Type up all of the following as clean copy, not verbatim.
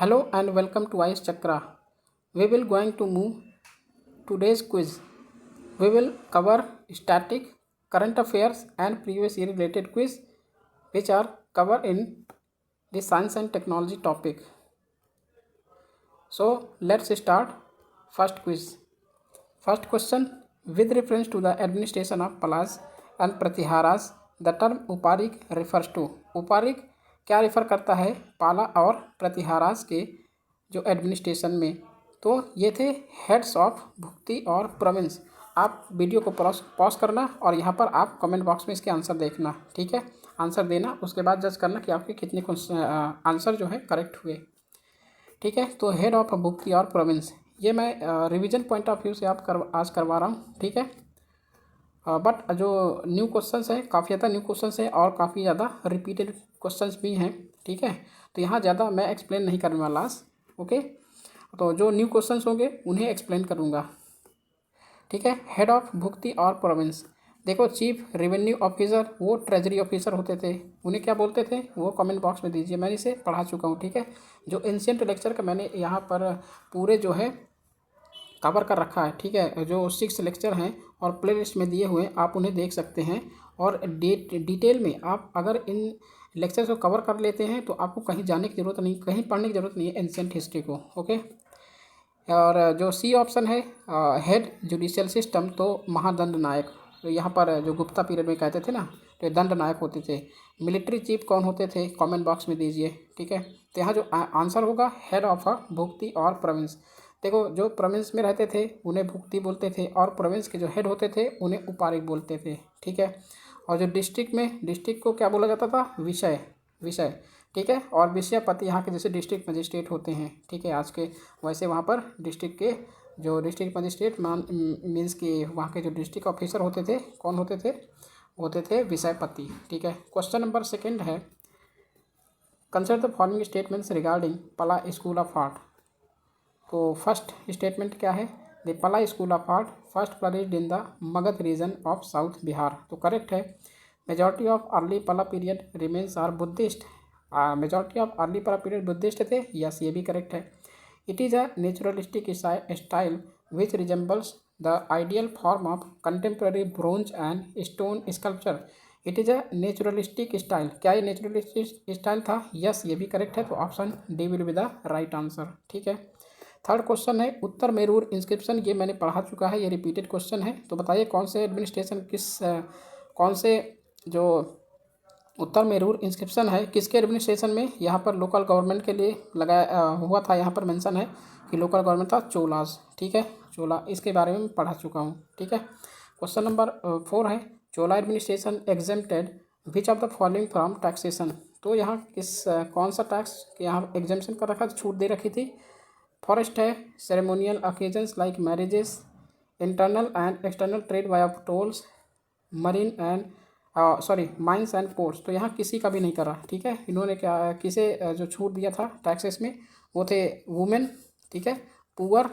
Hello and welcome to Ice Chakra. We will going to move today's quiz. We will cover static, current affairs and previous year related quiz which are covered in the science and technology topic. So let's start first quiz. First question, with reference to the administration of Palas and Pratiharas, the term Uparik refers to. उपारिक क्या refer करता है? पाला और प्रतिहारास के जो administration में, तो ये थे हेड्स ऑफ भुक्ति और प्रोविंस। आप वीडियो को पॉज करना और यहाँ पर आप कमेंट बॉक्स में इसके आंसर देखना, ठीक है, आंसर देना, उसके बाद जज करना कि आपके कितने आंसर जो है करेक्ट हुए, ठीक है। तो हेड ऑफ भुक्ति और प्रोविंस ये मैं रिवीजन पॉइंट ऑफ व्यू से आज करवा रहा हूँ, ठीक है। बट जो न्यू क्वेश्चंस है काफ़ी ज़्यादा न्यू क्वेश्चंस है और काफ़ी ज़्यादा रिपीटेड क्वेश्चंस भी हैं, ठीक है। तो यहाँ ज़्यादा मैं एक्सप्लेन नहीं करने वाला आज, ओके। तो जो न्यू क्वेश्चंस होंगे उन्हें एक्सप्लेन करूँगा, ठीक है। हेड ऑफ भुक्ति और प्रोविंस, देखो चीफ रेवेन्यू ऑफिसर वो ट्रेजरी ऑफिसर होते थे, उन्हें क्या बोलते थे वो कमेंट बॉक्स में दीजिए, मैंने इसे पढ़ा चुका हूँ, ठीक है। जो एंशिएंट लेक्चर का मैंने यहाँ पर पूरे जो है कवर कर रखा है, ठीक है। जो 6 लेक्चर हैं और प्ले लिस्ट में दिए हुए आप उन्हें देख सकते हैं और डिटेल में आप अगर इन लेक्चर्स को कवर कर लेते हैं तो आपको कहीं जाने की ज़रूरत नहीं, कहीं पढ़ने की ज़रूरत नहीं है एंशिएंट हिस्ट्री को, ओके। और जो सी ऑप्शन है हेड जुडिशियल सिस्टम, तो महादंड नायक, तो यहाँ पर जो गुप्ता पीरियड में कहते थे ना, तो दंड नायक होते थे। मिलिट्री चीफ कौन होते थे कमेंट बॉक्स में दीजिए, ठीक है। तो यहाँ जो आंसर होगा हेड ऑफ भुक्ति और प्रोविंस। देखो जो प्रोविंस में रहते थे उन्हें भुक्ति बोलते थे और प्रोविंस के जो हेड होते थे उन्हें उपारिक बोलते थे, ठीक है। और जो डिस्ट्रिक्ट को क्या बोला जाता था? विषय, ठीक है। और विषयपति यहाँ के जैसे डिस्ट्रिक्ट मजिस्ट्रेट होते हैं, ठीक है, आज के वैसे वहाँ पर डिस्ट्रिक्ट के जो डिस्ट्रिक्ट मजिस्ट्रेट मीन्स कि वहाँ के जो डिस्ट्रिक्ट ऑफिसर होते थे कौन होते थे विषयपति, ठीक है। क्वेश्चन नंबर सेकेंड है consider the following statements regarding Pala school of art. तो फर्स्ट स्टेटमेंट क्या है? The Pala school of art first flourished in the Magadha region of south Bihar, तो करेक्ट है। Majority of early Pala period remains are Buddhist, majority of early Pala period Buddhist थे, yes ये भी correct है। It is a naturalistic style which resembles the ideal form of contemporary bronze and stone sculpture. It is a naturalistic style, क्या ये naturalistic style था? Yes ये भी correct है, तो option D will be the right answer, ठीक है। Third question है उत्तर मेरूर इंस्क्रिप्शन, ये मैंने पढ़ा चुका है, ये रिपीटेड क्वेश्चन है। तो बताइए कौन से एडमिनिस्ट्रेशन कौन से जो उत्तर मेरूर इंस्क्रिप्शन है किसके एडमिनिस्ट्रेशन में? यहाँ पर लोकल गवर्नमेंट के लिए लगाया हुआ था, यहाँ पर मेंशन है कि लोकल गवर्नमेंट था चोलास, ठीक है, चोला, इसके बारे में पढ़ा चुका हूँ, ठीक है। क्वेश्चन नंबर 4 है Chola administration exempted which of the following from taxation. तो यहाँ कौन सा टैक्स यहाँ एग्जेम्पशन कर रखा, छूट दे रखी थी? फॉरेस्ट है, ceremonial occasions like marriages, internal and external trade via tolls, marine and mines and ports, तो यहाँ किसी का भी नहीं करा, ठीक है। इन्होंने क्या किसे जो छूट दिया था टैक्सेस में वो थे वुमेन, ठीक है, poor,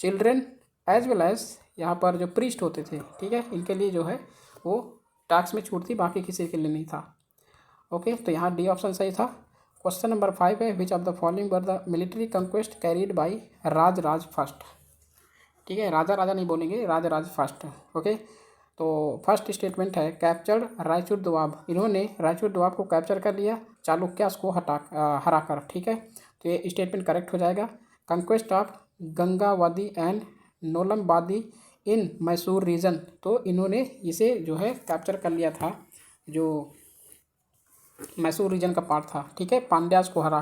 children as well as यहाँ पर जो प्रीस्ट होते थे, ठीक है, इनके लिए जो है वो टैक्स में छूट थी, बाकी किसी के लिए नहीं था, ओके। तो यहाँ डी ऑप्शन सही था। क्वेश्चन नंबर 5 है which of the following were the military conquest carried by Raj first, ठीक है, राजा नहीं बोलेंगे, राज फर्स्ट, ओके। तो फर्स्ट स्टेटमेंट है कैप्चर्ड रायचूर दोआब, इन्होंने रायचूर दोआब को कैप्चर कर लिया चालुक्यास को हरा कर, ठीक है। तो ये स्टेटमेंट करेक्ट हो जाएगा। Conquest of Gangavadi and Nolambavadi in Mysore region, तो इन्होंने इसे जो है कैप्चर कर लिया था, जो मैसूर रीजन का पार्ट था, ठीक है, पांड्यास को हरा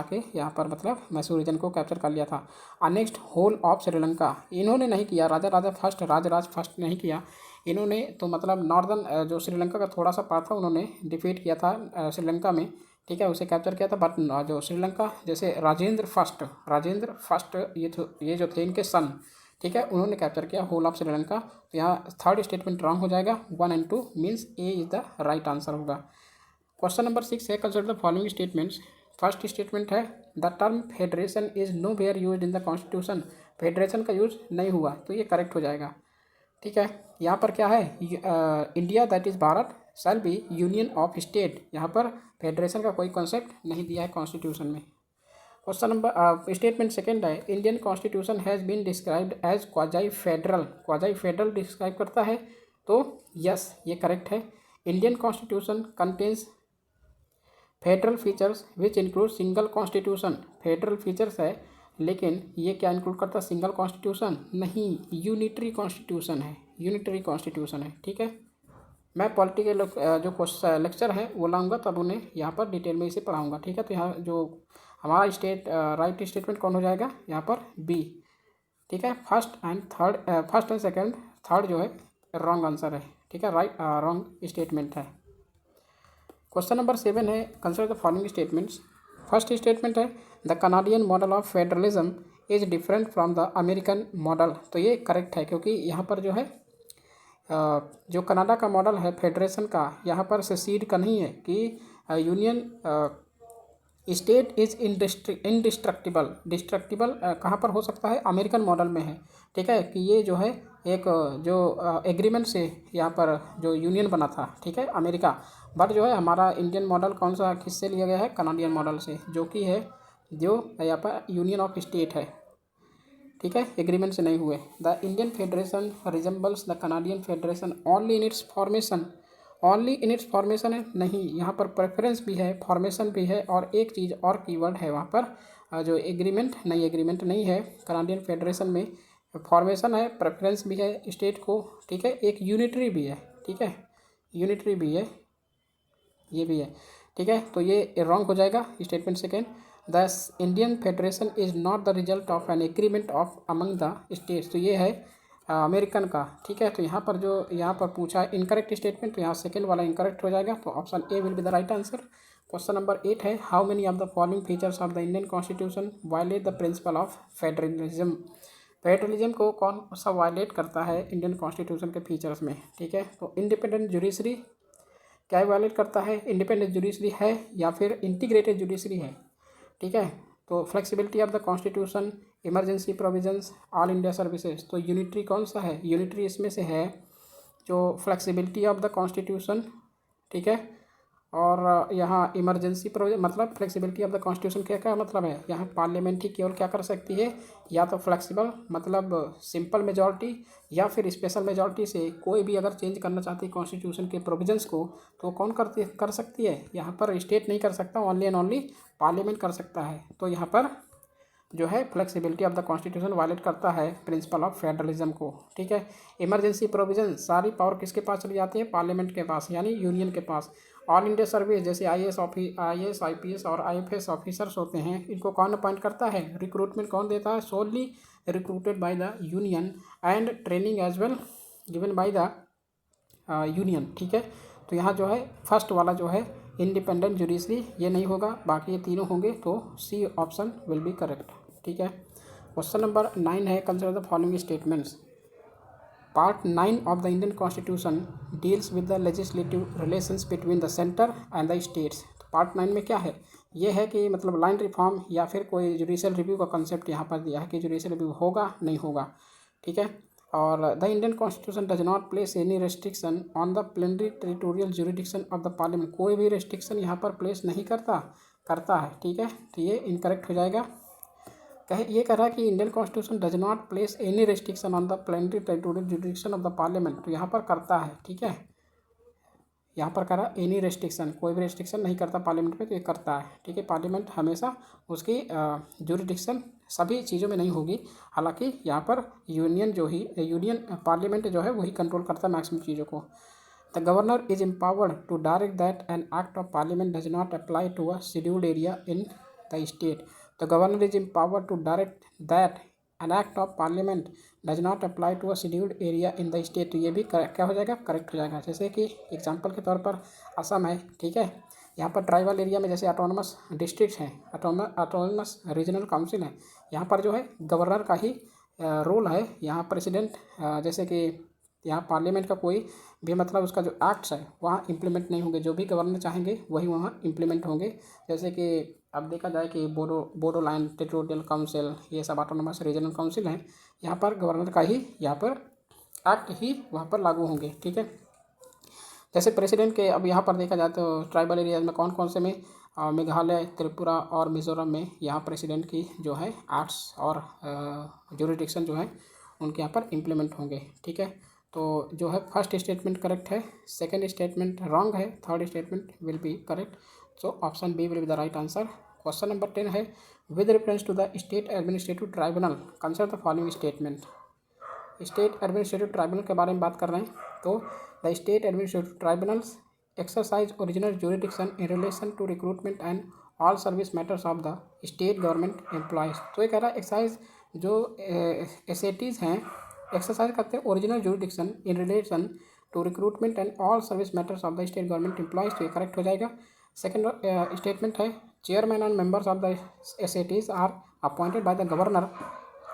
के यहाँ पर मतलब मैसूर रीजन को कैप्चर कर लिया था। नेक्स्ट होल ऑफ श्रीलंका, इन्होंने नहीं किया, राज फर्स्ट नहीं किया इन्होंने, तो मतलब नॉर्दर्न जो श्रीलंका का थोड़ा सा पार्ट था उन्होंने डिफीट किया था श्रीलंका में, ठीक है, उसे कैप्चर किया था। बट जो श्रीलंका जैसे राजेंद्र फर्स्ट ये जो थे इनके सन, ठीक है, उन्होंने कैप्चर किया होल ऑफ श्रीलंका। तो यहाँ थर्ड स्टेटमेंट रॉन्ग हो जाएगा, 1 and 2 means a is the right answer होगा। क्वेश्चन नंबर 6 है consider the following statements. First statement है the term federation is nowhere use in the constitution, federation का use नहीं हुआ, तो ये करेक्ट हो जाएगा, ठीक है। यहाँ पर क्या है India that is Bharat shall be union of state. यहाँ पर फेडरेशन का कोई कॉन्सेप्ट नहीं दिया है कॉन्स्टिट्यूशन में। क्वेश्चन नंबर स्टेटमेंट सेकेंड है, Indian constitution has been described as quasi federal. Quasi federal describe करता है, तो यस ये करेक्ट है। Indian constitution contains federal features which include single constitution. Federal features है, लेकिन ये क्या इंक्लूड करता है? सिंगल कॉन्स्टिट्यूशन नहीं, यूनिटरी कॉन्स्टिट्यूशन है, यूनिटरी कॉन्स्टिट्यूशन है। ठीक है, मैं पॉलिटिकल जो क्वेश्चन लेक्चर है वो लाऊंगा, तब उन्हें यहाँ पर डिटेल में इसे पढ़ाऊंगा। ठीक है, तो यहाँ जो हमारा राइट स्टेटमेंट कौन हो जाएगा? यहाँ पर बी। ठीक है, फर्स्ट एंड सेकंड, थर्ड जो है रॉन्ग आंसर है। ठीक है, रॉन्ग स्टेटमेंट है। क्वेश्चन नंबर 7 है, consider the following statements. First statement है, the Canadian model of federalism is different from the American model. तो ये करेक्ट है, क्योंकि यहाँ पर जो है जो कनाडा का मॉडल है फेडरेशन का, यहाँ पर सेसीड का नहीं है कि union state is indestructible. Destructible कहाँ पर हो सकता है? अमेरिकन मॉडल में है। ठीक है, कि ये जो है एक जो एग्रीमेंट से यहाँ पर जो यूनियन बना था, ठीक है, अमेरिका। बट जो है हमारा इंडियन मॉडल कौन सा किससे लिया गया है? कनाडियन मॉडल से, जो कि है जो यहाँ पर यूनियन ऑफ स्टेट है। ठीक है, एग्रीमेंट से नहीं हुए। The Indian federation resembles the Canadian federation only in its formation. Only in its formation है नहीं, यहाँ पर प्रेफरेंस भी है, फॉर्मेशन भी है, और एक चीज़ और कीवर्ड है वहाँ पर जो एग्रीमेंट नहीं है कनाडियन फेडरेशन में। फॉर्मेशन है, प्रेफरेंस भी है स्टेट को। ठीक है, एक यूनिटरी भी है। ठीक है, यूनिटरी भी है, ये भी है। ठीक है, तो ये रॉन्ग हो जाएगा statement second. The Indian federation is not the result of an agreement of among the states. तो ये है अमेरिकन का। ठीक है, तो यहाँ पर जो यहाँ पर पूछा है इनकरेक्ट स्टेटमेंट, तो यहाँ सेकेंड वाला इनकरेक्ट हो जाएगा, तो option A will be the right answer. Question number 8 है, how many of the following features of the Indian constitution violate the principle of federalism. Federalism को कौन सा वायलेट करता है इंडियन कॉन्स्टिट्यूशन के फीचर्स में? ठीक है, तो इंडिपेंडेंट जुडिशरी क्या वायलेट करता है? इंडिपेंडेंट जुडिशरी है या फिर इंटीग्रेटेड जुडिशरी है? ठीक है, तो flexibility of the constitution, emergency provisions, all India services. तो यूनिटरी कौन सा है? यूनिटरी इसमें से है जो फ्लेक्सिबिलिटी ऑफ द कॉन्स्टिट्यूशन। ठीक है, और यहाँ इमरजेंसी प्रोविजन मतलब फ्लेक्सिबिलिटी ऑफ द कॉन्स्टिट्यूशन क्या क्या मतलब है? यहाँ पार्लियामेंट ही केवल क्या कर सकती है, या तो फ्लेक्सिबल मतलब सिंपल मेजॉरिटी, या फिर स्पेशल मेजॉरिटी से कोई भी अगर चेंज करना चाहती है कॉन्स्टिट्यूशन के प्रोविजंस को, तो कौन कर सकती है? यहाँ पर स्टेट नहीं कर सकता, ओनली एंड ओनली पार्लियामेंट कर सकता है। तो यहाँ पर जो है flexibility of the constitution violate करता है प्रिंसिपल ऑफ फेडरलिज्म को। ठीक है, इमरजेंसी प्रोविजन सारी पावर किसके पास चली जाती है? पार्लियामेंट के पास, यानी यूनियन के पास। ऑल इंडिया सर्विस जैसे IAS IPS और IFS ऑफिसर्स होते हैं, इनको कौन अपॉइंट करता है? रिक्रूटमेंट कौन देता है? Solely recruited by the union and training as well given by the union. ठीक है, तो यहाँ जो है फर्स्ट वाला जो है इंडिपेंडेंट जुडिशरी, ये नहीं होगा, बाकी ये तीनों होंगे, तो C option will be correct. ठीक है, क्वेश्चन नंबर 9 है, consider the following statements. Part 9 of the Indian constitution deals with the legislative relations between the centre and the states. तो पार्ट 9 में क्या है? ये है कि मतलब लाइन रिफॉर्म या फिर कोई जुडिशियल रिव्यू का कंसेप्ट यहाँ पर दिया है कि जुडिशियल रिव्यू होगा नहीं होगा। ठीक है, और the Indian constitution does not place any restriction on the plenary territorial jurisdiction of the parliament. कोई भी रेस्ट्रिक्शन यहाँ पर प्लेस नहीं करता है। ठीक है, तो ये इनकरेक्ट हो जाएगा। ये कह रहा है कि Indian constitution does not place any restriction on the plenary territorial jurisdiction of the parliament. तो यहाँ पर करता है। ठीक है, यहाँ पर कह रहा है एनी रेस्ट्रिक्शन, कोई भी रेस्ट्रिक्शन नहीं करता पार्लियामेंट पे, तो ये करता है। ठीक है, पार्लियामेंट हमेशा उसकी जुरिडिक्शन सभी चीज़ों में नहीं होगी। हालांकि यहाँ पर यूनियन पार्लियामेंट जो है वही कंट्रोल करता है मैक्सिमम चीज़ों को। The governor is empowered to direct that an act of parliament does not apply to a scheduled area in the state. The governor is empowered to direct that an act of parliament does not apply to a scheduled area in the state. तो ये भी क्या हो जाएगा? Correct हो जाएगा। जैसे कि एग्जांपल के तौर पर असम है। ठीक है, यहाँ पर ट्राइबल एरिया में जैसे ऑटोनमस डिस्ट्रिक्ट हैं, ऑटोनमस रीजनल काउंसिल है, यहाँ पर जो है गवर्नर का ही रोल है। यहाँ प्रेसिडेंट जैसे कि यहाँ पार्लियामेंट का कोई भी मतलब उसका जो एक्ट्स है वहाँ इम्प्लीमेंट नहीं होंगे, जो भी गवर्नर चाहेंगे वही वहाँ इम्प्लीमेंट होंगे। जैसे कि अब देखा जाए कि बोडोलैंड टेरिटोरियल काउंसिल, ये सब ऑटोनमस रीजनल काउंसिल हैं, यहाँ पर गवर्नर का ही यहाँ पर एक्ट ही वहाँ पर लागू होंगे। ठीक है, जैसे प्रेसिडेंट के अब यहाँ पर देखा जाए तो ट्राइबल एरियाज में कौन कौन से में मेघालय, त्रिपुरा और मिज़ोरम में यहाँ प्रेसिडेंट की जो है आर्ट्स और जुरिडिक्शन जो है उनके यहाँ पर इम्प्लीमेंट होंगे। ठीक है, तो जो है फर्स्ट स्टेटमेंट करेक्ट है, सेकंड स्टेटमेंट रॉन्ग है, third statement will be correct. So option B will be the right answer. Question number 10 है, with reference to the state administrative tribunal consider the following statement. State administrative tribunal के बारे में बात कर रहे हैं, तो the state administrative tribunals exercise original jurisdiction in relation to recruitment and all service matters of the state government employees. तो ये कह रहा है एक्सरसाइज जो एसेटीज़ हैं एक्सरसाइज करते हैं original jurisdiction in relation to recruitment and all service matters of the state government employees. तो ये करेक्ट हो जाएगा। सेकेंड स्टेटमेंट है, chairman and members of the SATs are appointed by the governor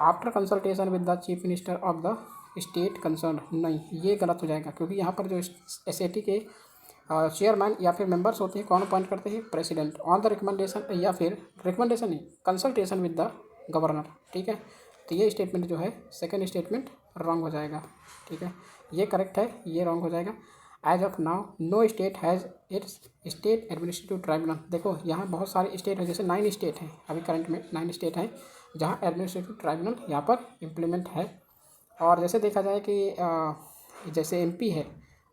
after consultation with the chief minister of the state concern. नहीं, ये गलत हो जाएगा, क्योंकि यहाँ पर जो एसएटी के चेयरमैन या फिर मेंबर्स होते हैं कौन अपॉइंट करते हैं, प्रेसिडेंट, ऑन द रिकमेंडेशन या फिर रिकमेंडेशन नहीं कंसल्टेशन विद द गवर्नर। ठीक है, तो ये स्टेटमेंट जो है सेकंड स्टेटमेंट रॉन्ग हो जाएगा। ठीक है, ये करेक्ट है, ये रॉन्ग हो जाएगा। As of now no state has its state administrative tribunal. देखो यहाँ बहुत सारे स्टेट हैं, जैसे 9 स्टेट हैं, अभी करंट में 9 स्टेट हैं जहाँ एडमिनिस्ट्रेटिव ट्राइब्यूनल यहाँ पर इम्प्लीमेंट है। और जैसे देखा जाए कि जैसे एमपी है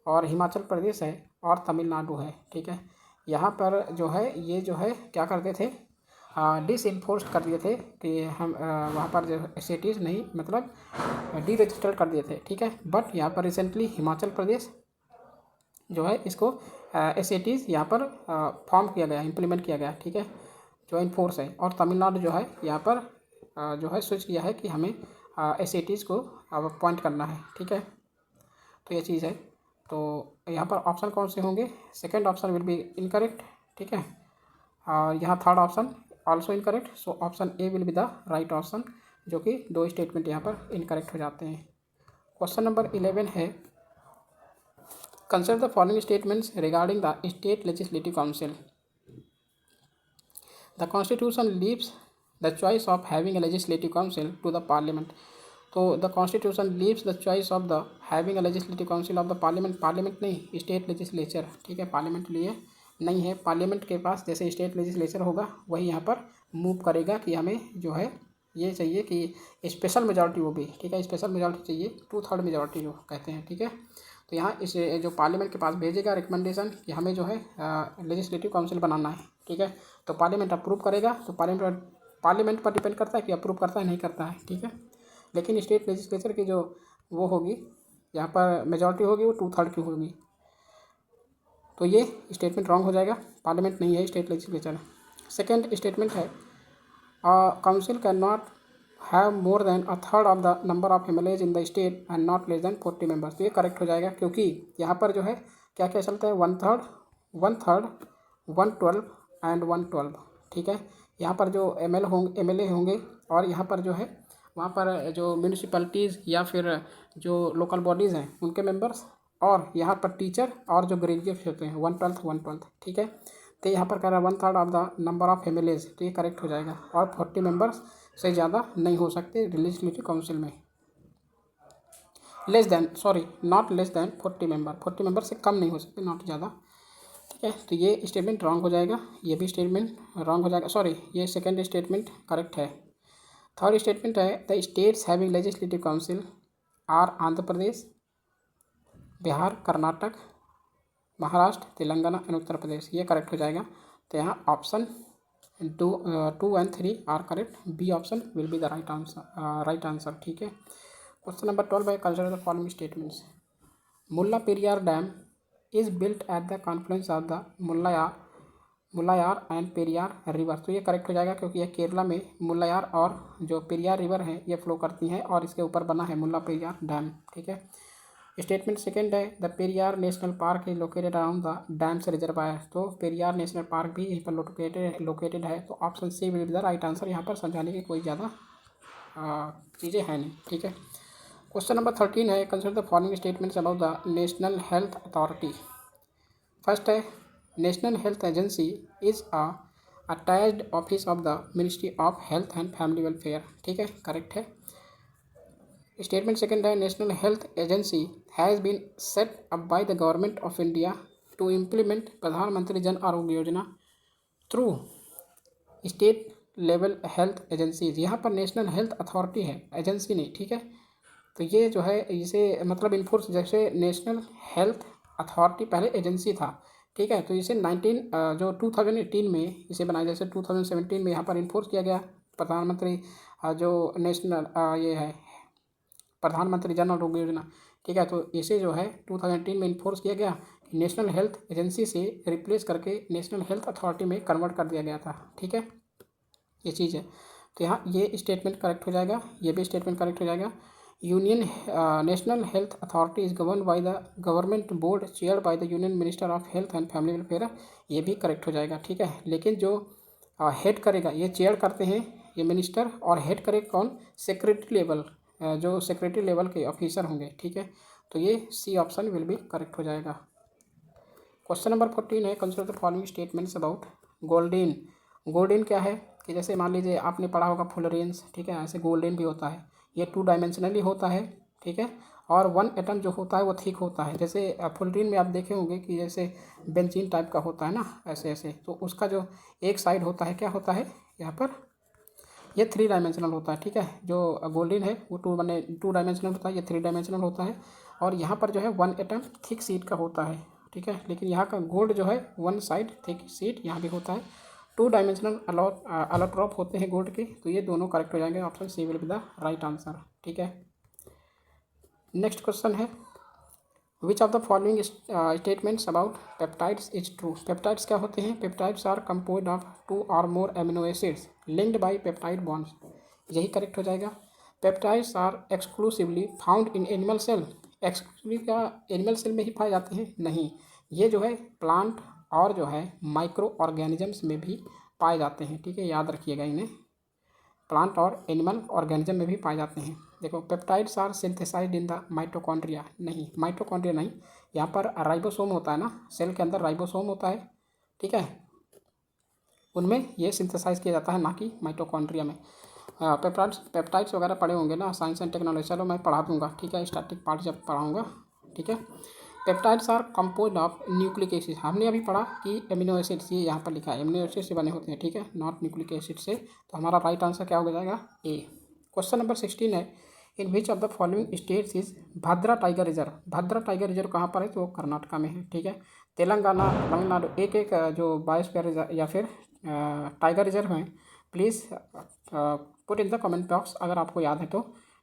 और हिमाचल प्रदेश है और तमिलनाडु है। ठीक है, यहाँ पर जो है ये जो है क्या करते थे, डिसइन्फोर्स कर दिए थे कि हम वहाँ पर जो एसेटीज़ नहीं मतलब डी रजिस्टर्ड कर दिए थे। ठीक है, बट यहाँ पर रिसेंटली हिमाचल प्रदेश जो है इसको एसेटीज़ यहाँ पर फॉर्म किया गया, इम्प्लीमेंट किया गया। ठीक है, जो इन्फोर्स है, और तमिलनाडु जो है यहाँ पर जो है स्विच किया है कि हमें एसेटीज़ को अब अपॉइंट करना है। ठीक है, तो ये चीज़ है। तो यहाँ पर ऑप्शन कौन से होंगे, second option will be incorrect. ठीक है, और यहाँ third option also incorrect. So option A will be the right option, जो कि 2 स्टेटमेंट यहाँ पर इनकरेक्ट हो जाते हैं। क्वेश्चन नंबर 11 है, consider the following statements regarding the state legislative council. The constitution leaves the choice of having a legislative council to the parliament. तो the constitution leaves the choice of the having a legislative council of the parliament. Parliament नहीं, state legislature. ठीक है, parliament लिए नहीं है, parliament के पास जैसे state legislature होगा वही यहाँ पर मूव करेगा कि हमें जो है ये चाहिए कि स्पेशल मेजॉरिटी वो भी। ठीक है, स्पेशल मेजॉरिटी चाहिए, 2/3 मेजॉरिटी जो कहते हैं। ठीक है, तो यहाँ इस जो पार्लियामेंट के पास भेजेगा रिकमेंडेशन कि हमें जो है लेजिस्लेटिव काउंसिल बनाना है। ठीक है, तो पार्लियामेंट अप्रूव करेगा, तो पार्लियामेंट पर डिपेंड करता है कि अप्रूव करता है नहीं करता है। ठीक है, लेकिन स्टेट लेजिस्लेचर की जो वो होगी यहाँ पर मेजॉरिटी होगी वो 2/3 की होगी। तो ये स्टेटमेंट रॉन्ग हो जाएगा, पार्लियामेंट नहीं है, स्टेट लेजिस्लेचर। सेकेंड स्टेटमेंट है, council can not have more than 1/3 of the number of MLAs in the state and not less than 40 members. तो ये करेक्ट हो जाएगा, क्योंकि यहाँ पर जो है क्या क्या चलता है, 1/3, 1/3, 1/12 एंड 1/12। ठीक है, यहाँ पर जो एमएलए होंगे और यहाँ पर जो है वहाँ पर जो म्यूनिसिपैलिटीज़ या फिर जो लोकल बॉडीज़ हैं उनके मेंबर्स, और यहाँ पर टीचर और जो ग्रेजुएट होते हैं 1/12, 1/12। ठीक है, तो यहाँ पर कह रहा है 1/3 of the number of MLAs, तो ये करेक्ट हो जाएगा। और 40 मेंबर्स से ज़्यादा नहीं हो सकते लेजिस्लेटिव काउंसिल में, नॉट लेस दैन 40 मेंबर से कम नहीं हो सकते, नॉट ज़्यादा। ठीक है, तो ये स्टेटमेंट रॉन्ग हो जाएगा, ये भी स्टेटमेंट रॉन्ग हो जाएगा। ये सेकेंड स्टेटमेंट करेक्ट है। थर्ड स्टेटमेंट है, the states having legislative council are Andhra Pradesh, Bihar, Karnataka, Maharashtra, Telangana and Uttar Pradesh. ये करेक्ट हो जाएगा। तो यहाँ option 2 and 3 are correct, B option will be the right answer. ठीक है, क्वेश्चन नंबर 12 है, consider the following statements. Mulla Periyar dam is built at the confluence of the Mullayar and Periyar river. तो ये करेक्ट हो जाएगा, क्योंकि यह केरला में मुल्लायार और जो पेरियार रिवर है ये फ्लो करती हैं और इसके ऊपर बना है मुल्ला पेरियार डैम। ठीक है, स्टेटमेंट सेकेंड है, the Periyar national park is located around the dams reservoir. तो पेरियार नेशनल पार्क भी यहीं पर लोकेटेड है। तो option C will be the right answer. यहाँ पर समझाने की कोई ज़्यादा चीज़ें हैं नहीं। ठीक है, क्वेश्चन नंबर 13 है, consider the following statements about the national health authority. First है, national health agency is attached office of the ministry of health and family welfare. ठीक है, करेक्ट है। स्टेटमेंट सेकंड है, national health agency has been set up by the government of India to implement Pradhan Mantri Jan Arogya Yojana through state level health agencies. यहाँ पर national health authority है, agency नहीं, ठीक है। तो ये जो है इसे मतलब इन्फोर्स, जैसे नेशनल हेल्थ अथॉरिटी पहले एजेंसी था, ठीक है। तो इसे 2018 में इसे बनाया, जैसे 2017 में यहाँ पर इन्फोर्स किया गया प्रधानमंत्री जो नेशनल ये है प्रधानमंत्री जन आरोग्य योजना, ठीक है। तो इसे जो है 2018 में इन्फोर्स किया गया, नेशनल हेल्थ एजेंसी से रिप्लेस करके नेशनल हेल्थ अथॉरिटी में कन्वर्ट कर दिया गया था, ठीक है। ये चीज़ है। तो यहाँ ये स्टेटमेंट करेक्ट हो जाएगा, ये भी स्टेटमेंट करेक्ट हो जाएगा। Union national health authority is govern by the government board chair by the union minister of health and family welfare, ये भी करेक्ट हो जाएगा, ठीक है। लेकिन जो हेड करेगा, ये चेयर करते हैं ये मिनिस्टर, और हेड करेगा कौन, सेक्रेटरी लेवल, जो सेक्रेटरी लेवल के ऑफिसर होंगे, ठीक है। तो ये C option will be correct हो जाएगा। क्वेश्चन नंबर 14 है, consider the following statements about golden. Golden क्या है कि जैसे मान लीजिए आपने पढ़ा होगा फुलरेंस, ठीक है, ऐसे गोल्डेन भी होता है, ये 2 डायमेंशनली होता है, ठीक है। और 1 एटम जो होता है वो थिक होता है, जैसे फुलरीन में आप देखे होंगे कि जैसे बेंजीन टाइप का होता है ना, ऐसे ऐसे, तो उसका जो एक साइड होता है क्या होता है यहाँ पर, ये 3 डायमेंशनल होता है, ठीक है। जो गोल्डन है वो 2 डायमेंशनल होता है, ये 3 डायमेंशनल होता है। और यहाँ पर जो है 1 एटम थिक शीट का होता है, ठीक है। लेकिन यहाँ का गोल्ड जो है 1 साइड थिक शीट यहाँ भी होता है, 2 डायमेंशनल अलोट्रॉप होते हैं गोल्ड के। तो ये दोनों करेक्ट हो जाएंगे, option C will be the right answer, ठीक है। नेक्स्ट क्वेश्चन है, which of the following statements about peptides is true. Peptides क्या होते हैं, पेप्टाइड्स आर कंपोज्ड ऑफ 2 और more amino acids linked by peptide bonds, यही करेक्ट हो जाएगा। Peptides are exclusively found in animal cell, exclusively क्या animal cell में ही पाए जाते हैं, नहीं, ये जो है प्लांट और जो है माइक्रो ऑर्गेनिजम्स में भी पाए जाते हैं, ठीक है, याद रखिएगा इन्हें, प्लांट और एनिमल ऑर्गेनिज्म में भी पाए जाते हैं। देखो, peptides are synthesised in the mitochondria, नहीं, माइटोकॉन्ड्रिया नहीं, यहाँ पर राइबोसोम होता है ना, सेल के अंदर राइबोसोम होता है, ठीक है, उनमें ये सिंथेसाइज किया जाता है, ना कि माइटोकॉन्ड्रिया में। पेप्टाइड्स वगैरह पढ़े होंगे ना साइंस एंड टेक्नोलॉजी, चलो मैं पढ़ा दूंगा, ठीक है, स्टैटिक पार्ट जब पढ़ाऊँगा, ठीक है। Peptides are composed of nucleic acid, हमने अभी पढ़ा कि एमिनो एसिड्स, ये यहाँ पर लिखा है एमिनो एसिड से बने होते हैं, ठीक है, नॉट न्यूक्लिक एसिड से। तो हमारा राइट आंसर क्या हो जाएगा, ए। क्वेश्चन नंबर 16 है, in which of the following states is Bhadra tiger reserve. Bhadra tiger reserve कहाँ पर है, तो वो कर्नाटका में है, ठीक है। तेलंगाना, तमिलनाडु, एक एक जो बायोस्फीयर रिजर्व या फिर टाइगर रिजर्व हैं, please put in the comment box अगर आपको याद है तो,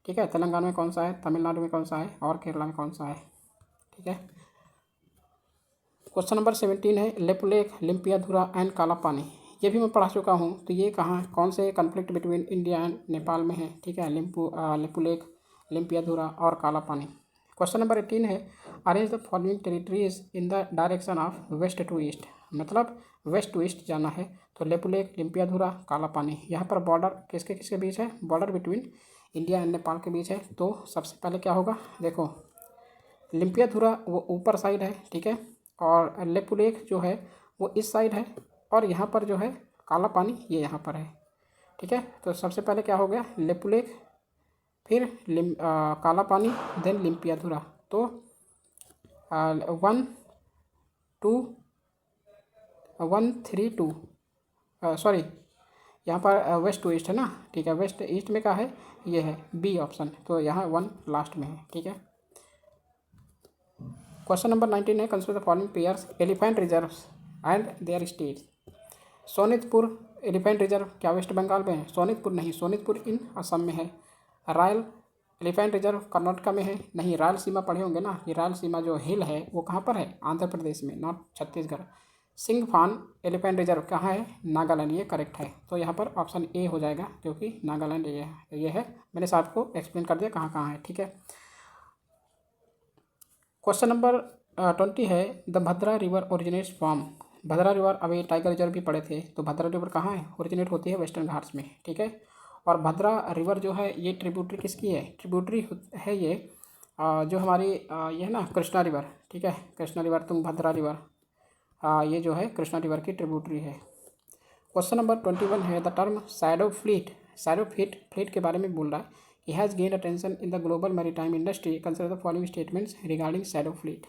ठीक है। तेलंगाना में कौन सा है, तमिलनाडु में कौन सा है, और केरला में कौन सा है, ठीक है। क्वेश्चन नंबर 17 है, लेपुलेख, लिम्पियाधुरा एंड काला पानी, ये भी मैं पढ़ा चुका हूँ। तो ये कहाँ, कौन से conflict between India and Nepal में है, ठीक है, लेपुलेख, लिम्पियाधुरा और काला पानी। क्वेश्चन नंबर 18 है, arrange the following territories in the direction of west to east, मतलब वेस्ट टू ईस्ट जाना है। तो लेपुलेख, लिम्पियाधुरा, काला पानी, यहाँ पर बॉर्डर किसके किसके बीच है, border between India and Nepal के बीच है। तो सबसे पहले क्या होगा, देखो, लिम्पियाधुरा वो ऊपर साइड है, ठीक है, और लेपुलेख जो है वो इस साइड है, और यहाँ पर जो है काला पानी ये यहाँ पर है, ठीक है। तो सबसे पहले क्या हो गया, लेपुलेख, फिर काला पानी, देन लिम्पियाधुरा। तो 1 2 1 3 2, सॉरी, यहाँ पर वेस्ट टू ईस्ट है ना, ठीक है, वेस्ट ईस्ट में क्या है, ये है बी ऑप्शन, तो यहाँ 1 लास्ट में है, ठीक है। क्वेश्चन नंबर 19 है, consider the following pairs elephant reserves and their states. Sonitpur elephant reserve क्या वेस्ट बंगाल में है, सोनितपुर नहीं, सोनितपुर इन असम में है। रायल एलिफेंट रिजर्व कर्नाटका में है, नहीं, रायलसीमा पढ़े होंगे ना, ये रायलसीमा जो हिल है वो कहाँ पर है, आंध्र प्रदेश में, नॉट छत्तीसगढ़। सिंगफान एलिफेंट रिजर्व कहाँ है, नागालैंड, ये करेक्ट है। तो यहाँ पर ऑप्शन ए हो जाएगा, क्योंकि नागालैंड ये है, मैंने आपको एक्सप्लेन कर दिया कहाँ कहाँ है, ठीक है। क्वेश्चन नंबर 20 है, the Bhadra river originates from. Bhadra river, अभी टाइगर रिजर्व भी पढ़े थे, तो भद्रा रिवर कहाँ है, ओरिजिनेट होती है वेस्टर्न घाट्स में, ठीक है। और भद्रा रिवर जो है ये ट्रिब्यूटरी किसकी है, ट्रिब्यूटरी है ये जो हमारी ये है ना कृष्णा रिवर, ठीक है, कृष्णा रिवर, तुंगभद्रा रिवर, ये जो है कृष्णा रिवर की ट्रिब्यूटरी है। क्वेश्चन नंबर 21 है, the term shadow fleet, shadow fleet के बारे में बोल रहा है He has gained attention in the global maritime industry. Consider the following statements regarding shadow fleet.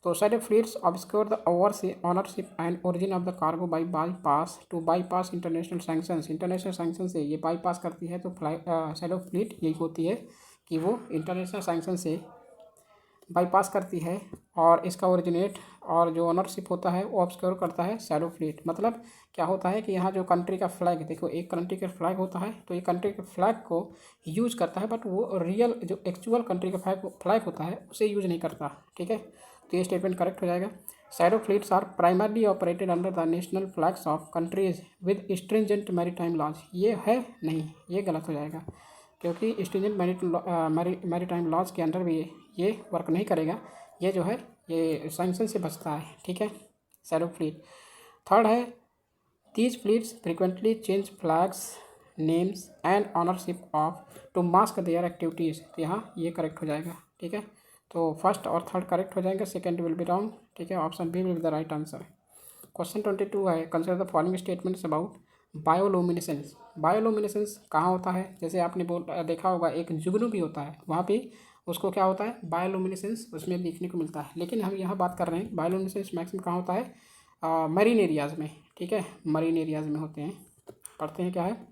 तो shadow fleets obscure the oversea ownership and origin of the cargo by bypass international sanctions. International sanction से ये bypass करती है, तो shadow fleet यही होती है कि वो इंटरनेशनल सैंक्शन से बाईपास करती है और इसका ओरिजिनेट और जो ओनरशिप होता है वो ऑब्सक्योर करता है शैडो फ्लीट। मतलब क्या होता है कि यहाँ जो कंट्री का फ्लैग, देखो एक कंट्री का फ्लैग होता है तो ये कंट्री के फ्लैग को यूज करता है, बट वो रियल जो एक्चुअल कंट्री का फ्लैग होता है उसे यूज नहीं करता। ठीक है, तो ये स्टेटमेंट करेक्ट हो जाएगा। Shadow fleets are primarily operated under the national flags of countries with stringent maritime laws. ये है नहीं, ये गलत हो जाएगा, क्योंकि स्ट्रिंजेंट मैरीटाइम लॉज के अंडर भी ये वर्क नहीं करेगा। ये जो है ये सैंक्शन से बचता है। ठीक है, शैडो फ्लीट। थर्ड है these fleets frequently change flags names and ownership of to mask their activities. तो यहाँ ये करेक्ट हो जाएगा। ठीक है, तो फर्स्ट और थर्ड करेक्ट हो जाएंगे, सेकेंड विल बी रॉन्ग। ठीक है, option B will be the right answer. Question 22 है, consider the following statements about bioluminescence. Bioluminescence कहाँ होता है? जैसे आपने देखा होगा एक जुगनू भी होता है, वहाँ पे उसको क्या होता है, बायोलुमिनेसेंस उसमें देखने को मिलता है। लेकिन हम यहाँ बात कर रहे हैं बायोलुमिनेसेंस मैक्सिमम कहाँ होता है, मरीन एरियाज़ में। ठीक है, मरीन एरियाज़ में होते हैं। पढ़ते हैं क्या है।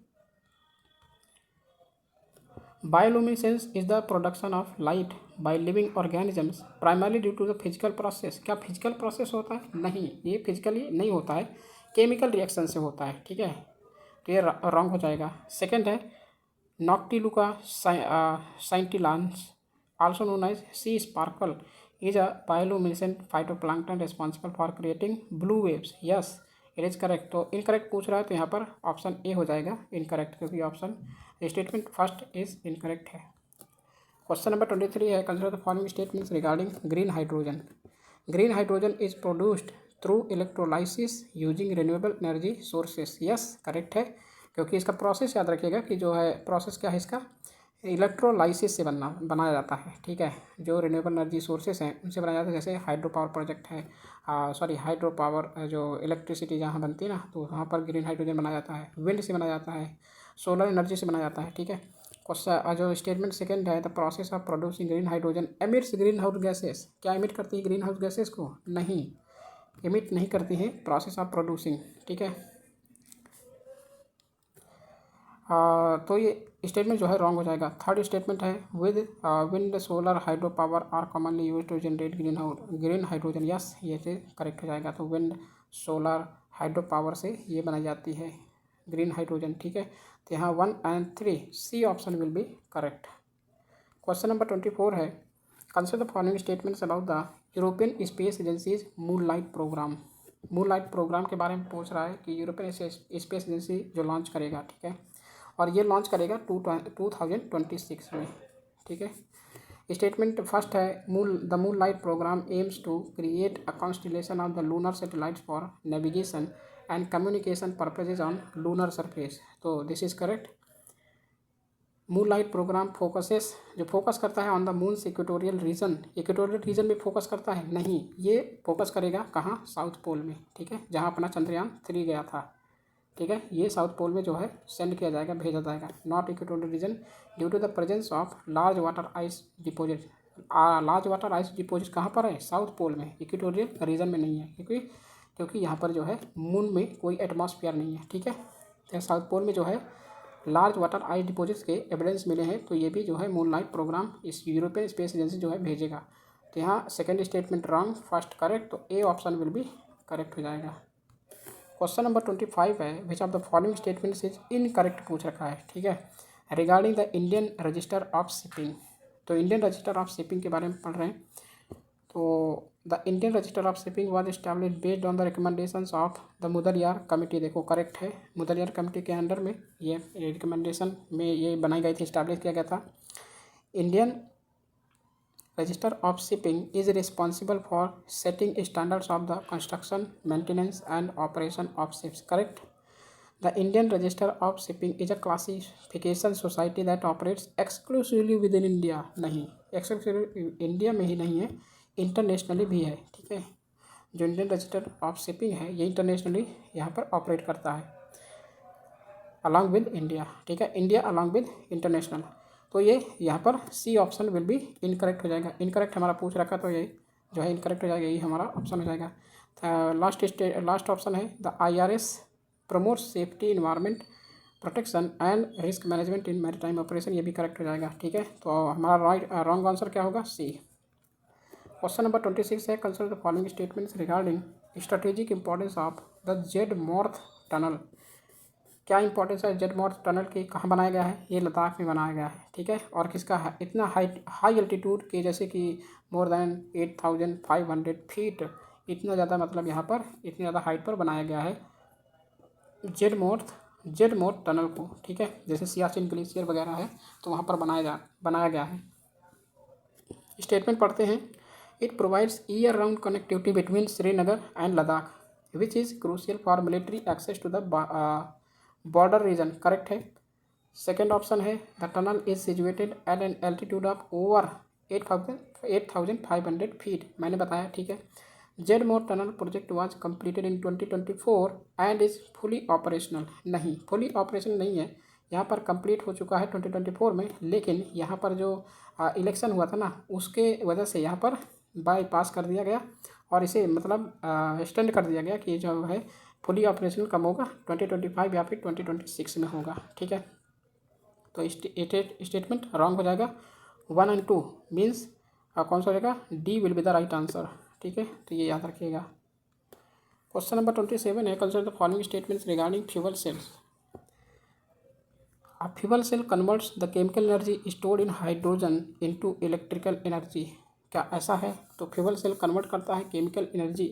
Bioluminescence is the production of light by living organisms primarily due to the physical process. क्या फिजिकल प्रोसेस होता है? नहीं, ये फिजिकली नहीं होता है, केमिकल रिएक्शन से होता है। ठीक है, तो ये रॉन्ग हो जाएगा। सेकंड है नॉक्टिलुका साइंटिलांस also known as sea sparkle is a bioluminescent phytoplankton responsible for creating blue waves. Yes, it is correct। तो इनकरेक्ट पूछ रहा है तो यहाँ पर ऑप्शन ए हो जाएगा इनकरेक्ट, क्योंकि option statement first is incorrect है। क्वेश्चन नंबर 23 है, consider the following statements regarding green hydrogen. Green hydrogen is produced through electrolysis using renewable energy sources. Yes, correct है, क्योंकि इसका प्रोसेस याद रखिएगा कि जो है प्रोसेस क्या है इसका, इलेक्ट्रोलाइसिस से बनाया जाता है। ठीक है, जो रिन्यूएबल एनर्जी सोर्सेस हैं उनसे बनाया जाता है। जैसे हाइड्रो पावर प्रोजेक्ट है, हाइड्रो पावर जो इलेक्ट्रिसिटी जहाँ बनती है ना, तो वहाँ पर ग्रीन हाइड्रोजन बनाया जाता है। विंड से बनाया जाता है, सोलर एनर्जी से बनाया जाता है। ठीक है, क्वेश्चन जो स्टेटमेंट सेकंड है, the process of producing green hydrogen emits greenhouse gases. क्या एमिट करती है ग्रीन हाउस गैसेस को? नहीं, एमिट नहीं करती है प्रोसेस ऑफ प्रोड्यूसिंग। ठीक है, तो ये स्टेटमेंट जो है रॉन्ग हो जाएगा। थर्ड स्टेटमेंट है with wind solar hydro power are commonly use to generate green hydrogen. Yes, ये से करेक्ट हो जाएगा। तो विंड सोलर हाइड्रो पावर से ये बनाई जाती है ग्रीन हाइड्रोजन। ठीक है, तो यहाँ 1 and 3 C option will be correct. Question number 24 है, consider the following statements about the European space agency's moonlight program. Moonlight program के बारे में पूछ रहा है कि यूरोपियन स्पेस एजेंसी जो लॉन्च करेगा, ठीक है, और ये लॉन्च करेगा 2026 में। ठीक है, स्टेटमेंट फर्स्ट है the moonlight program aims to create a constellation of the lunar satellites for navigation and communication purposes on lunar surface. तो this is correct. Moonlight program focus करता है on the moon's equatorial region में focus करता है? नहीं, ये focus करेगा कहाँ, साउथ पोल में। ठीक है, जहाँ अपना चंद्रयान 3 गया था। ठीक है, ये साउथ पोल में जो है सेंड किया जाएगा, भेजा जाएगा। Not equatorial region due to the presence of large water ice deposit. Large water ice deposit कहाँ पर है? साउथ पोल में, इक्वेटोरियल रीजन में नहीं है, क्योंकि यहाँ पर जो है मून में कोई एटमॉस्फेयर नहीं है। ठीक है, तो साउथ पोल में जो है लार्ज वाटर आइस डिपोजिट्स के एविडेंस मिले हैं, तो ये भी जो है मूनलाइट प्रोग्राम इस यूरोपियन स्पेस एजेंसी जो है भेजेगा। तो यहाँ second statement wrong, first correct, तो A option will be correct हो जाएगा। क्वेश्चन नंबर 25 है, which of the following statements is incorrect पूछ रखा है। ठीक है, regarding the Indian register of shipping. तो इंडियन रजिस्टर ऑफ शिपिंग के बारे में पढ़ रहे हैं। तो the Indian register of shipping was established based on the recommendations of the Mudaliar committee. देखो करेक्ट है, मुदलियार कमेटी के अंडर में ये रिकमेंडेशन में ये बनाई गई थी, इस्टेब्लिश किया गया था। Indian Register of Shipping is responsible for setting standards of the construction, maintenance and operation of ships. Correct? The Indian Register of Shipping is a classification society that operates exclusively within India. नहीं, exclusively India में ही नहीं है, internationally भी है। ठीक है, जो Indian register of shipping है ये इंटरनेशनली यहाँ पर ऑपरेट करता है अलॉन्ग विद इंडिया। ठीक है, इंडिया अलॉन्ग विद इंटरनेशनल। तो ये यहाँ पर C option will be incorrect हो जाएगा। इनकरेक्ट हमारा पूछ रखा तो ये जो है इनकरेक्ट हो जाएगा, यही हमारा ऑप्शन हो जाएगा। लास्ट ऑप्शन है the IRS promote safety environment protection and risk management in maritime operation, ये भी करेक्ट हो जाएगा। ठीक है, तो हमारा रॉन्ग आंसर क्या होगा? सी। क्वेश्चन नंबर 26 है consider the following statements regarding strategic importance of the Z Morh tunnel. क्या इंपॉर्टेंस है जेड मॉर्थ टनल की? कहाँ बनाया गया है? ये लद्दाख में बनाया गया है। ठीक है, और किसका है? इतना हाई एल्टीट्यूड के, जैसे कि मोर देन 8500 फीट, इतना ज़्यादा, मतलब यहाँ पर इतनी ज़्यादा हाइट पर बनाया गया है जेड मॉर्थ टनल को। ठीक है, जैसे सियाचिन ग्लेशियर वगैरह है तो वहाँ पर बनाया गया है। स्टेटमेंट पढ़ते हैं। It provides year round connectivity between Srinagar and Ladakh which is crucial for military access to the border region, correct है। सेकेंड ऑप्शन है the tunnel is situated at an altitude of over 8500 feet, मैंने बताया। ठीक है, Z Morh tunnel project was completed in 2024 and is fully operational. नहीं, fully operational नहीं है, यहाँ पर कंप्लीट हो चुका है 2024 में, लेकिन यहाँ पर जो इलेक्शन हुआ था ना, उसके वजह से यहाँ पर बाईपास कर दिया गया और इसे मतलब एक्सटेंड कर दिया गया कि जो है फुली ऑपरेशनल कब होगा? 2025 या फिर 2026 में होगा। ठीक है, तो स्टेटमेंट रॉन्ग हो जाएगा। 1 और 2 मीन्स कौन सा हो जाएगा? D will be the right answer. ठीक है, तो ये याद रखिएगा। क्वेश्चन नंबर 27 है consider the following statements regarding fuel cells. A fuel cell converts the chemical energy stored in hydrogen into electrical energy। क्या ऐसा है? तो फ्यूल सेल कन्वर्ट करता है chemical energy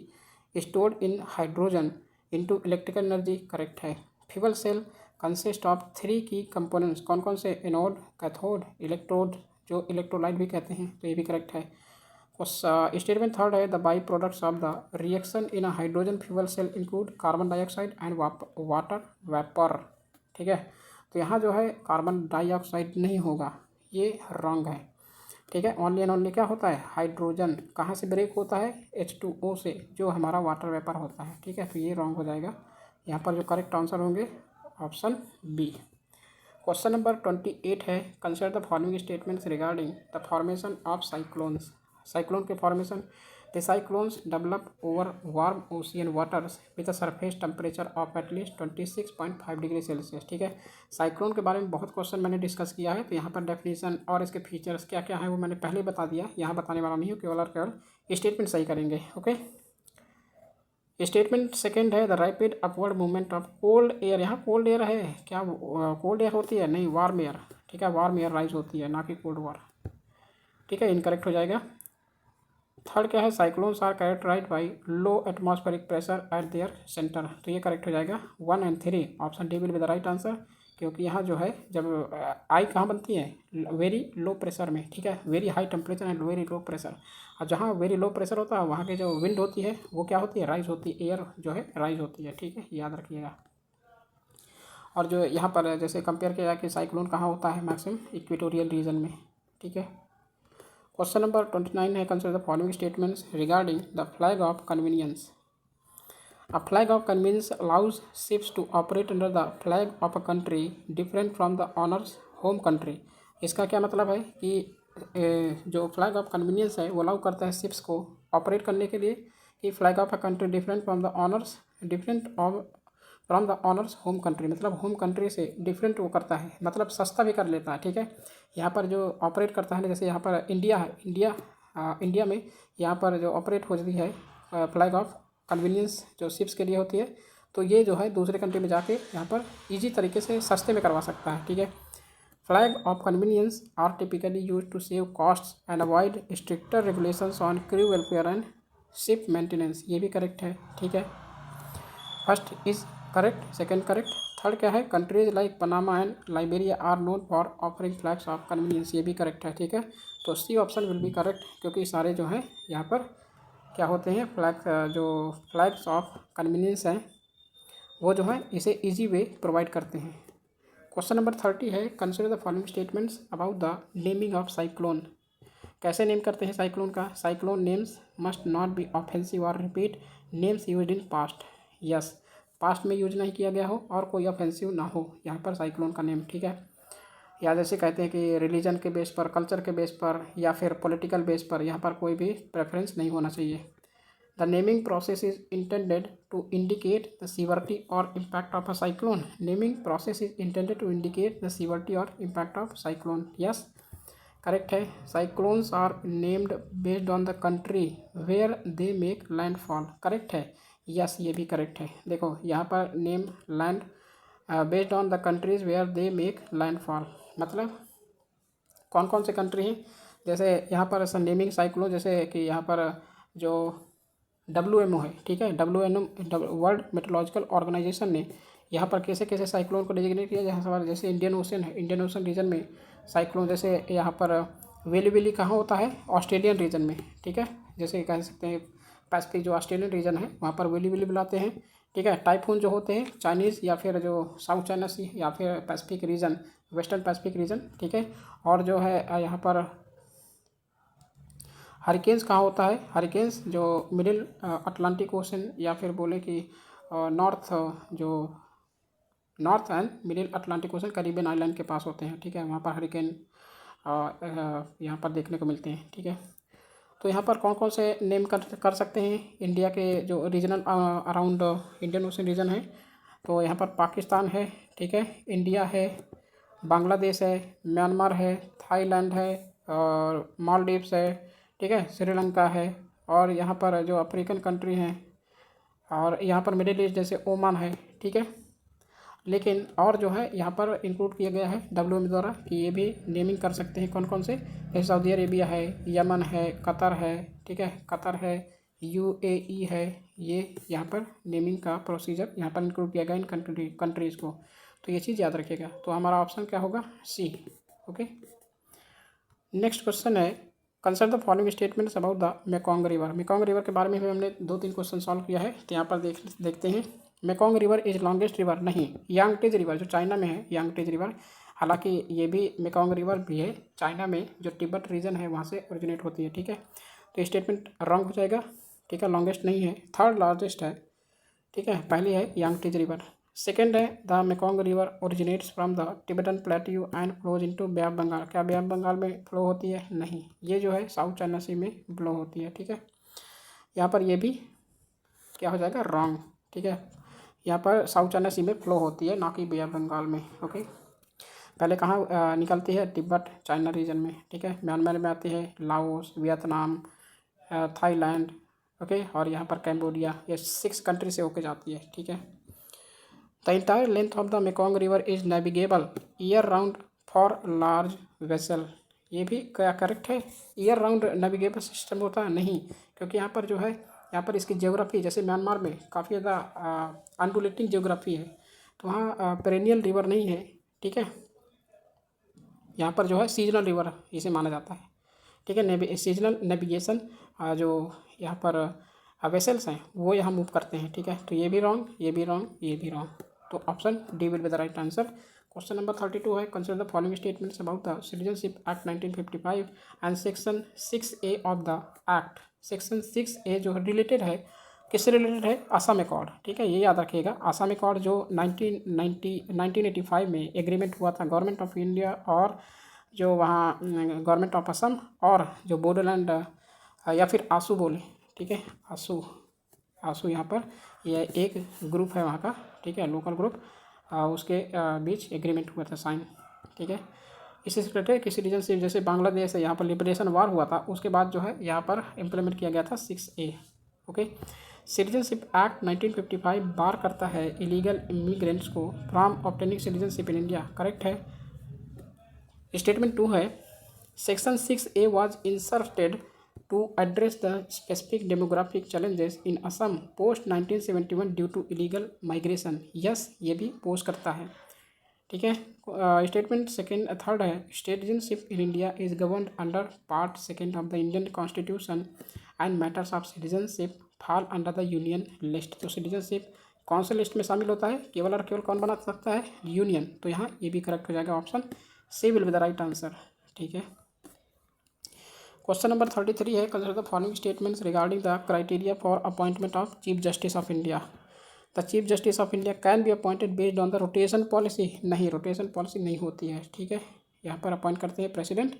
stored in hydrogen into electrical energy, correct है। Fuel cell consist of 3 key components, कौन कौन से? एनोड, कैथोड, इलेक्ट्रोड, जो इलेक्ट्रोलाइट भी कहते हैं, तो ये भी करेक्ट है। स्टेटमेंट थर्ड है the by products of the reaction in a hydrogen fuel cell include carbon dioxide and water vapour. ठीक है, तो यहाँ जो है कार्बन डाइऑक्साइड नहीं होगा, ये रॉन्ग है। ठीक है, ओनली एंड ओनली क्या होता है? हाइड्रोजन। कहाँ से ब्रेक होता है? H2O से, जो हमारा वाटर वेपर होता है। ठीक है, तो ये रॉन्ग हो जाएगा। यहाँ पर जो करेक्ट आंसर होंगे ऑप्शन बी। क्वेश्चन नंबर 28 है consider the following statements regarding the formation of cyclones. Cyclone के formation. The cyclones develop over warm ocean waters with a surface temperature of at least 26.5 degree Celsius. ठीक है, cyclone के बारे में बहुत question मैंने discuss किया है, तो यहाँ पर डेफिनेशन और इसके फीचर्स क्या क्या है वो मैंने पहले बता दिया, यहाँ बताने वाला नहीं हूँ, केवल और केवल स्टेटमेंट सही करेंगे। ओके, स्टेटमेंट सेकेंड है the rapid upward movement of cold air. यहाँ कोल्ड एयर है क्या? कोल्ड एयर होती है? नहीं, वार्म एयर। ठीक है, वार्म एयर राइज होती है, ना कि कोल्ड वार। ठीक है, इनकरेक्ट हो जाएगा। थर्ड क्या है? Cyclones are characterised by low atmospheric pressure at their centre, तो ये करेक्ट हो जाएगा। 1 और 3 option D will be the right answer, क्योंकि यहाँ जो है जब आई कहाँ बनती है? वेरी लो प्रेशर में। ठीक है, very high temperature and very low pressure, और जहाँ वेरी लो प्रेशर होता है वहाँ की जो विंड होती है वो क्या होती है? राइज होती है, एयर जो है राइज होती है। ठीक है, याद रखिएगा। और जो यहाँ पर जैसे कंपेयर किया जाए कि साइक्लोन कहाँ होता है? मैक्सिमम इक्वेटोरियल रीजन में। ठीक है, क्वेश्चन नंबर 29 है consider the following statements regarding the flag of convenience. A flag of convenience allows ships to operate under the flag of a country different from the owner's home country। इसका क्या मतलब है कि जो flag of convenience है वो allow करता है शिप्स को ऑपरेट करने के लिए कि flag of a country different from the honours home country, मतलब होम कंट्री से डिफरेंट वो करता है, मतलब सस्ता भी कर लेता है। ठीक है, यहाँ पर जो ऑपरेट करता है, जैसे यहाँ पर इंडिया है, इंडिया में यहाँ पर जो ऑपरेट होती है फ्लैग ऑफ कन्वीनियंस जो शिप्स के लिए होती है, तो ये जो है दूसरे कंट्री में जाके यहाँ पर इजी तरीके से सस्ते में करवा सकता है। ठीक है, flag of convenience are typically use to save costs and avoid stricter regulations on crew welfare and ship maintenance, ये भी करेक्ट है। ठीक है, first is correct, second correct. Third क्या है? Countries like Panama and Liberia are known for offering flags of convenience, ये भी correct है। ठीक है, तो C option will be correct, क्योंकि सारे जो हैं यहाँ पर क्या होते हैं? जो फ्लैग्स ऑफ कन्वीनियंस हैं वो जो है इसे इजी वे प्रोवाइड करते हैं। क्वेश्चन नंबर 30 है consider the following statements about the naming of cyclone. कैसे नेम करते हैं साइक्लोन का? Cyclone names must not be offensive और repeat names used in past. Past में यूज नहीं किया गया हो और कोई ऑफेंसिव ना हो यहाँ पर साइक्लोन का नेम। ठीक है, या जैसे कहते हैं कि रिलीजन के बेस पर, कल्चर के बेस पर या फिर पॉलिटिकल बेस पर, यहाँ पर कोई भी प्रेफरेंस नहीं होना चाहिए। The naming process is intended to indicate the severity और impact of a cyclone. Naming process is intended to indicate the severity और impact of cyclone. Yes, correct है। Cyclones are named based on the country where they make landfall. Correct है। Yes, ये भी correct है। देखो यहाँ पर name land based on the countries where they make landfall, मतलब कौन कौन से कंट्री हैं। जैसे यहाँ पर नेमिंग साइक्लोन, जैसे कि यहाँ पर जो WMO है, ठीक है, WMO वर्ल्ड मेट्रोलॉजिकल ऑर्गेनाइजेशन ने यहाँ पर कैसे कैसे साइक्लोन को डिजिग्नेट किया। जहाँ पर जैसे इंडियन ओशन है, इंडियन ओशन रीजन में साइक्लोन, जैसे यहाँ पर वेली कहाँ होता है, ऑस्ट्रेलियन रीजन में, ठीक है। जैसे कह सकते हैं पैसिफिक जो ऑस्ट्रेलियन रीजन है वहाँ पर वेली बुलाते हैं, ठीक है। टाइफून जो होते हैं चाइनीज़ या फिर जो साउथ चाइना सी या फिर Pacific region, western Pacific region, ठीक है। और जो है यहाँ पर हरिकेन्स कहाँ होता है, हरिकेन्स जो मिडिल अटलांटिक ओशन या फिर बोले कि north and middle Atlantic ocean Caribbean island के पास होते हैं, ठीक है। वहाँ पर हरिकेन यहाँ पर देखने को मिलते हैं, ठीक है। तो यहाँ पर कौन कौन से नेम कर सकते हैं इंडिया के जो regional around Indian ocean region है। तो यहाँ पर पाकिस्तान है, ठीक है, इंडिया है, बांग्लादेश है, म्यांमार है, थाईलैंड है और मालदीव्स है, ठीक है, श्रीलंका है। और यहाँ पर जो अफ्रीकन कंट्री हैं और यहाँ पर मिडिल ईस्ट जैसे ओमान है, ठीक है। लेकिन और जो है यहाँ पर इंक्लूड किया गया है WMO द्वारा कि ये भी नेमिंग कर सकते हैं कौन कौन से, जैसे सऊदी अरेबिया है, यमन है, कतर है, ठीक है, कतर है, UAE है। ये यहाँ पर नेमिंग का प्रोसीजर यहाँ पर इंक्लूड किया गया इन कंट्रीज़ को। तो ये चीज़ याद रखिएगा। तो हमारा ऑप्शन क्या होगा, C। ओके, नेक्स्ट क्वेश्चन है consider the following statements about the Mekong river. Mekong river के बारे में भी हमने 2-3 क्वेश्चन सॉल्व किया है, तो यहाँ पर देखते हैं। Mekong river is longest river, नहीं, यांगटीज रिवर जो चाइना में है, यांगटीज रिवर। हालांकि ये भी मेकोंग रिवर भी है चाइना में, जो तिब्बत रीजन है वहाँ से ओरिजिनेट होती है, ठीक है। तो स्टेटमेंट रॉन्ग हो जाएगा, ठीक है, लॉन्गेस्ट नहीं है, थर्ड लार्जेस्ट है, ठीक है। पहली है यांगटीज रिवर। सेकेंड है the Mekong river originates from the Tibetan plateau and flows into Bay of Bengal. क्या बे ऑफ बंगाल में फ्लो होती है, नहीं, ये जो है साउथ चाइना सी में फ्लो होती है, ठीक है। यहाँ पर ये भी क्या हो जाएगा, रॉन्ग, ठीक है। यहाँ पर साउथ चाइना सी में फ्लो होती है, ना कि बे ऑफ बंगाल में। ओके, पहले कहाँ निकलती है, तिब्बत चाइना रीजन में, ठीक है। म्यांमार में आती है, लाओस, वियतनाम, थाईलैंड, ओके, और यहाँ पर कैम्बोडिया, ये 6 कंट्री से होके जाती है, ठीक है। The entire length of the Mekong river is navigable year round for large vessel. ये भी क्या करेक्ट है, ईयर राउंड नेविगेबल सिस्टम होता है, नहीं, क्योंकि यहाँ पर जो है, यहाँ पर इसकी ज्योग्राफी, जैसे म्यांमार में काफ़ी ज़्यादा अनडुलेटिंग ज्योग्राफी है, तो वहाँ पेरेनियल रिवर नहीं है, ठीक है। यहाँ पर जो है सीजनल रिवर इसे माना जाता है, ठीक है। सीजनल नेविगेशन जो यहाँ पर वेसल्स हैं वो यहाँ मूव करते हैं, ठीक है। तो ये भी रॉन्ग, ये भी रॉन्ग, ये भी रॉन्ग। तो option D will be the right answer. Question number 32 है consider the following statements about the citizenship act 1955 and section 6A of the act. Section 6A जो रिलेटेड है, किससे रिलेटेड है, असम अकॉर्ड, ठीक है, ये याद रखिएगा। असम अकॉर्ड जो 1985 में एग्रीमेंट हुआ था गवर्नमेंट ऑफ इंडिया और जो वहाँ गवर्नमेंट ऑफ असम और जो बोडोलैंड या फिर आसू बोले, ठीक है, आसू यहाँ पर यह एक ग्रुप है वहाँ का, ठीक है, लोकल ग्रुप, उसके बीच एग्रीमेंट हुआ था साइन, ठीक है। इससे रिलेटेड कि सिटीजनशिप, जैसे बांग्लादेश है, यहाँ पर लिबरेशन वार हुआ था, उसके बाद जो है यहाँ पर इम्प्लीमेंट किया गया था 6A। ओके, सिटीजनशिप एक्ट 1955 बार करता है इलीगल इमिग्रेंट्स को from obtaining citizenship in India, correct है। स्टेटमेंट 2 है section 6A was inserted to address the specific demographic challenges in Assam post 1971 due to illegal migration। Yes, ये भी post करता है, ठीक है। स्टेटमेंट थर्ड है citizenship in India is governed under part 2 of the Indian constitution and matters of citizenship fall under the union list. तो citizenship कौन से लिस्ट में शामिल होता है, केवल और केवल कौन बना सकता है, यूनियन। तो यहाँ ये भी करेक्ट हो जाएगा, option C will be the right answer, ठीक है। क्वेश्चन नंबर 33 है consider the following statements regarding the criteria for appointment of chief justice of India. The chief justice of India can be appointed based on the rotation policy. नहीं, rotation policy नहीं होती है, ठीक है। यहाँ पर appoint करते हैं president,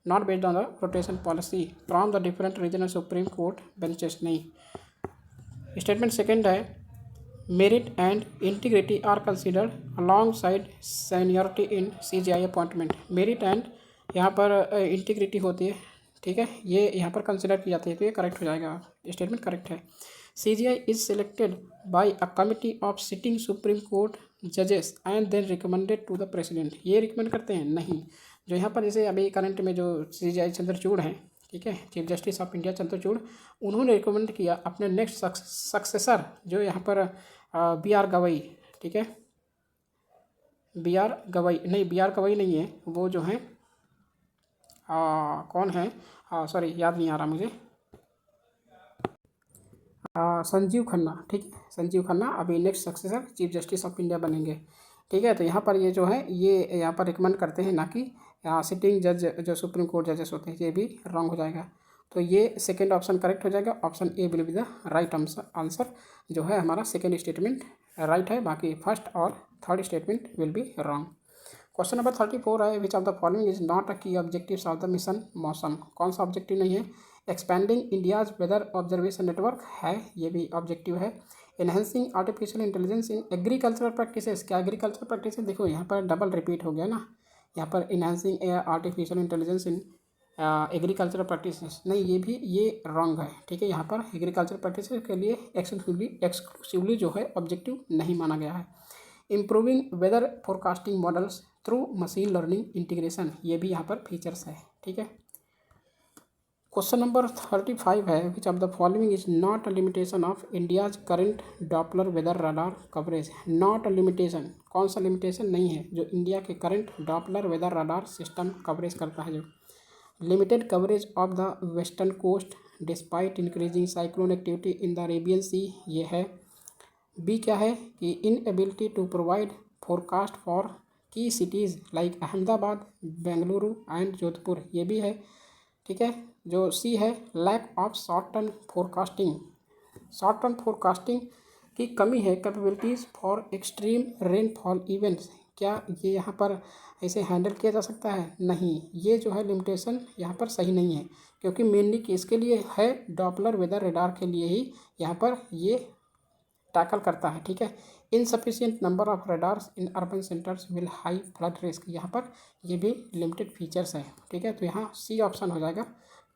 not based on the rotation policy from the different regional supreme court benches, नहीं। स्टेटमेंट सेकेंड है, merit and integrity are considered alongside seniority in CGI appointment. Merit and यहाँ पर इंटीग्रिटी होती है, ठीक है, ये यहाँ पर कंसिडर की जाती है, तो ये करेक्ट हो जाएगा, स्टेटमेंट करेक्ट है। CGI is selected by a committee of sitting supreme court जजेस and then recommended to the president. ये रिकमेंड करते हैं, नहीं। जो यहाँ पर जैसे अभी करंट में जो CGI चंद्रचूड़ हैं, ठीक है, chief justice of India Chandrachud, उन्होंने रिकमेंड किया अपने नेक्स्ट सक्सेसर जो यहाँ पर BR गवई, ठीक है, BR गवई नहीं, BR गवई नहीं है, वो जो है कौन है, सॉरी याद नहीं आ रहा मुझे, संजीव खन्ना, ठीक है, संजीव खन्ना अभी next successor chief justice of India बनेंगे, ठीक है। तो यहाँ पर ये जो है ये यहाँ पर रिकमेंड करते हैं, ना कि सिटिंग जज जो सुप्रीम कोर्ट जजेस होते हैं, ये भी रॉन्ग हो जाएगा। तो ये सेकेंड ऑप्शन करेक्ट हो जाएगा, option A will be the right answer, जो है हमारा सेकेंड स्टेटमेंट राइट है, बाकी फर्स्ट और third statement will be wrong. Question number 34 है, which of the following is not अ की ऑब्जेक्टिव्स ऑफ द मिशन मौसम। कौन सा ऑब्जेक्टिव नहीं है? Expanding India's weather observation network है, ये भी ऑब्जेक्टिव है। Enhancing artificial intelligence in agricultural practices, क्या एग्रीकल्चर प्रैक्टिस, देखो यहाँ पर डबल रिपीट हो गया ना, यहाँ पर enhancing artificial intelligence in agricultural practices, नहीं, ये भी ये रॉन्ग है, ठीक है। यहाँ पर एग्रीकल्चर प्रैक्टिस के लिए एक्सक्लूसिवली जो है ऑब्जेक्टिव नहीं माना गया है। Improving weather forecasting models through machine learning integration, ये भी यहाँ पर फीचर्स है, ठीक है। क्वेश्चन नंबर 35 है, which of the following is not a limitation of India's current doppler weather radar coverage. Not a limitation, कौन सा लिमिटेशन नहीं है जो इंडिया के current doppler weather radar system coverage करता है? जो limited coverage of the western coast despite increasing cyclone activity in the Arabian sea, ये है। बी क्या है कि inability to provide forecast for key cities like Ahmedabad, Bengaluru and Jodhpur, ये भी है, ठीक है। जो सी है, lack of short term forecasting, short term forecasting की कमी है, capabilities for extreme rainfall events, क्या ये यहाँ पर ऐसे हैंडल किया जा सकता है? नहीं, ये जो है लिमिटेशन यहाँ पर सही नहीं है, क्योंकि मेनली किसके लिए है? डॉपलर वेदर रडार के लिए ही यहाँ पर ये टैकल करता है, ठीक है। Insufficient number of radars in urban centres will high flood risk, यहाँ पर ये भी लिमिटेड फीचर्स है, ठीक है। तो यहाँ सी ऑप्शन हो जाएगा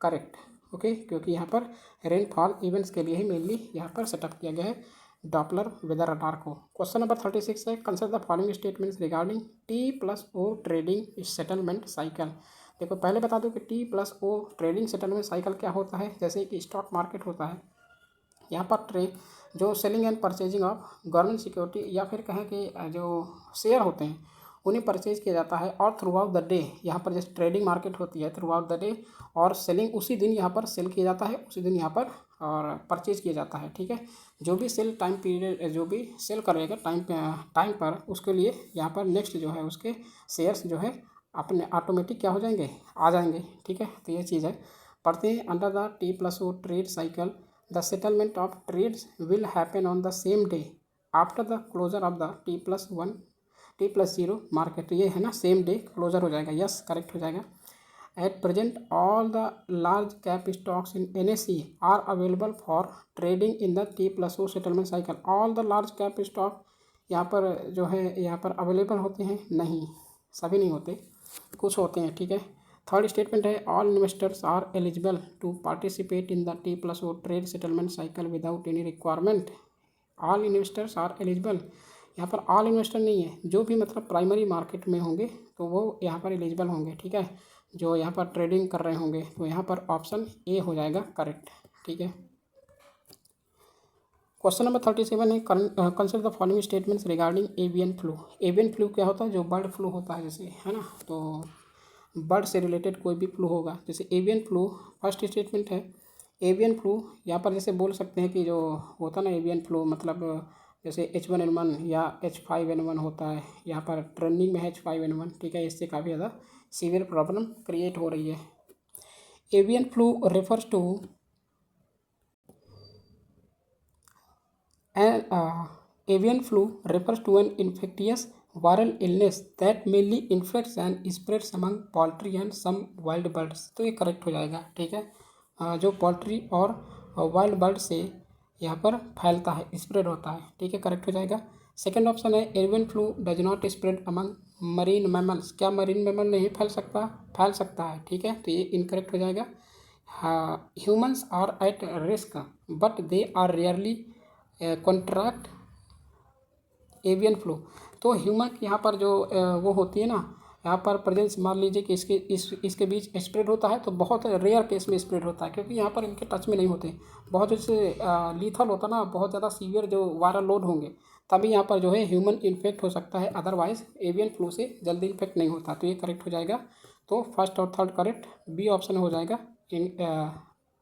करेक्ट, ओके, क्योंकि यहाँ पर रेनफॉल इवेंट्स के लिए ही मेनली यहाँ पर सेटअप किया गया है डॉपलर वेदर रडार को। क्वेश्चन नंबर 36 है, consider the following statements regarding T+O trading settlement cycle. देखो पहले बता दूं कि T+O ट्रेडिंग सेटलमेंट साइकिल क्या होता है। जैसे कि स्टॉक मार्केट होता है, यहाँ पर जो selling and purchasing of government security या फिर कहें कि जो शेयर होते हैं उन्हें परचेज किया जाता है, और थ्रू आउट द डे यहाँ पर जैसे ट्रेडिंग मार्केट होती है थ्रू आउट द डे, और सेलिंग उसी दिन यहाँ पर सेल किया जाता है, उसी दिन यहाँ पर और परचेज किया जाता है, ठीक है। जो भी सेल टाइम पीरियड, जो भी सेल करेगा टाइम पर, उसके लिए यहाँ पर नेक्स्ट जो है उसके शेयर्स जो है अपने ऑटोमेटिक क्या हो जाएंगे, आ जाएंगे, ठीक है। तो ये चीज़ है, पढ़ते हैं। Under the T+O trade cycle the settlement of trades will happen on the same day after the closure of the T+0 market, ये है ना, सेम डे क्लोजर हो जाएगा, यस करेक्ट हो जाएगा। At present all the large cap stocks in NSE are available for trading in the T+O settlement cycle. All the large cap stock यहाँ पर जो है यहाँ पर अवेलेबल होते हैं? नहीं, सभी नहीं होते, कुछ होते हैं, ठीक है। थर्ड स्टेटमेंट है, all investors are eligible to participate in the T+O trade settlement cycle without any requirement. All investors are eligible, यहाँ पर ऑल इन्वेस्टर नहीं है, जो भी मतलब प्राइमरी मार्केट में होंगे तो वो यहाँ पर एलिजिबल होंगे, ठीक है, जो यहाँ पर ट्रेडिंग कर रहे होंगे। तो यहाँ पर ऑप्शन ए हो जाएगा करेक्ट, ठीक है। क्वेश्चन नंबर 37 है, consider the following statements regarding avian flu. Avian flu क्या होता है? जो बर्ड फ्लू होता है, जैसे है ना, तो बर्ड से रिलेटेड कोई भी फ्लू होगा, जैसे एवियन फ्लू। फर्स्ट स्टेटमेंट है एवियन फ्लू, यहाँ पर जैसे बोल सकते हैं कि जो होता ना एवियन फ्लू, मतलब जैसे H1N1 या H5N1 होता है, यहाँ पर ट्रेंडिंग में H5N1, ठीक है, इससे काफ़ी ज़्यादा सीवियर प्रॉब्लम क्रिएट हो रही है। Avian flu refers to an avian flu refers to an infectious viral illness that mainly infects and spreads among poultry and some wild birds. तो ये करेक्ट हो जाएगा, ठीक है। जो पोल्ट्री और वाइल्ड बर्ड से यहाँ पर फैलता है, स्प्रेड होता है, ठीक है, करेक्ट हो जाएगा। सेकेंड ऑप्शन है avian flu does not spread among marine mammals. क्या मरीन मैमल नहीं फैल सकता? फैल सकता है, ठीक है, तो ये इनकरेक्ट हो जाएगा। Humans are at risk but they are rarely contract avian flu. तो ह्यूमन यहाँ पर जो वो होती है ना, यहाँ पर प्रेजेंस मान लीजिए कि इसके बीच स्प्रेड होता है, तो बहुत रेयर केस में स्प्रेड होता है, क्योंकि यहाँ पर इनके टच में नहीं होते। बहुत जैसे लीथल होता ना, बहुत ज़्यादा सीवियर जो वायरल लोड होंगे, तभी यहाँ पर जो है ह्यूमन इन्फेक्ट हो सकता है, अदरवाइज एवियन फ्लू से जल्दी इन्फेक्ट नहीं होता। तो ये करेक्ट हो जाएगा। तो फर्स्ट और थर्ड करेक्ट, बी ऑप्शन हो जाएगा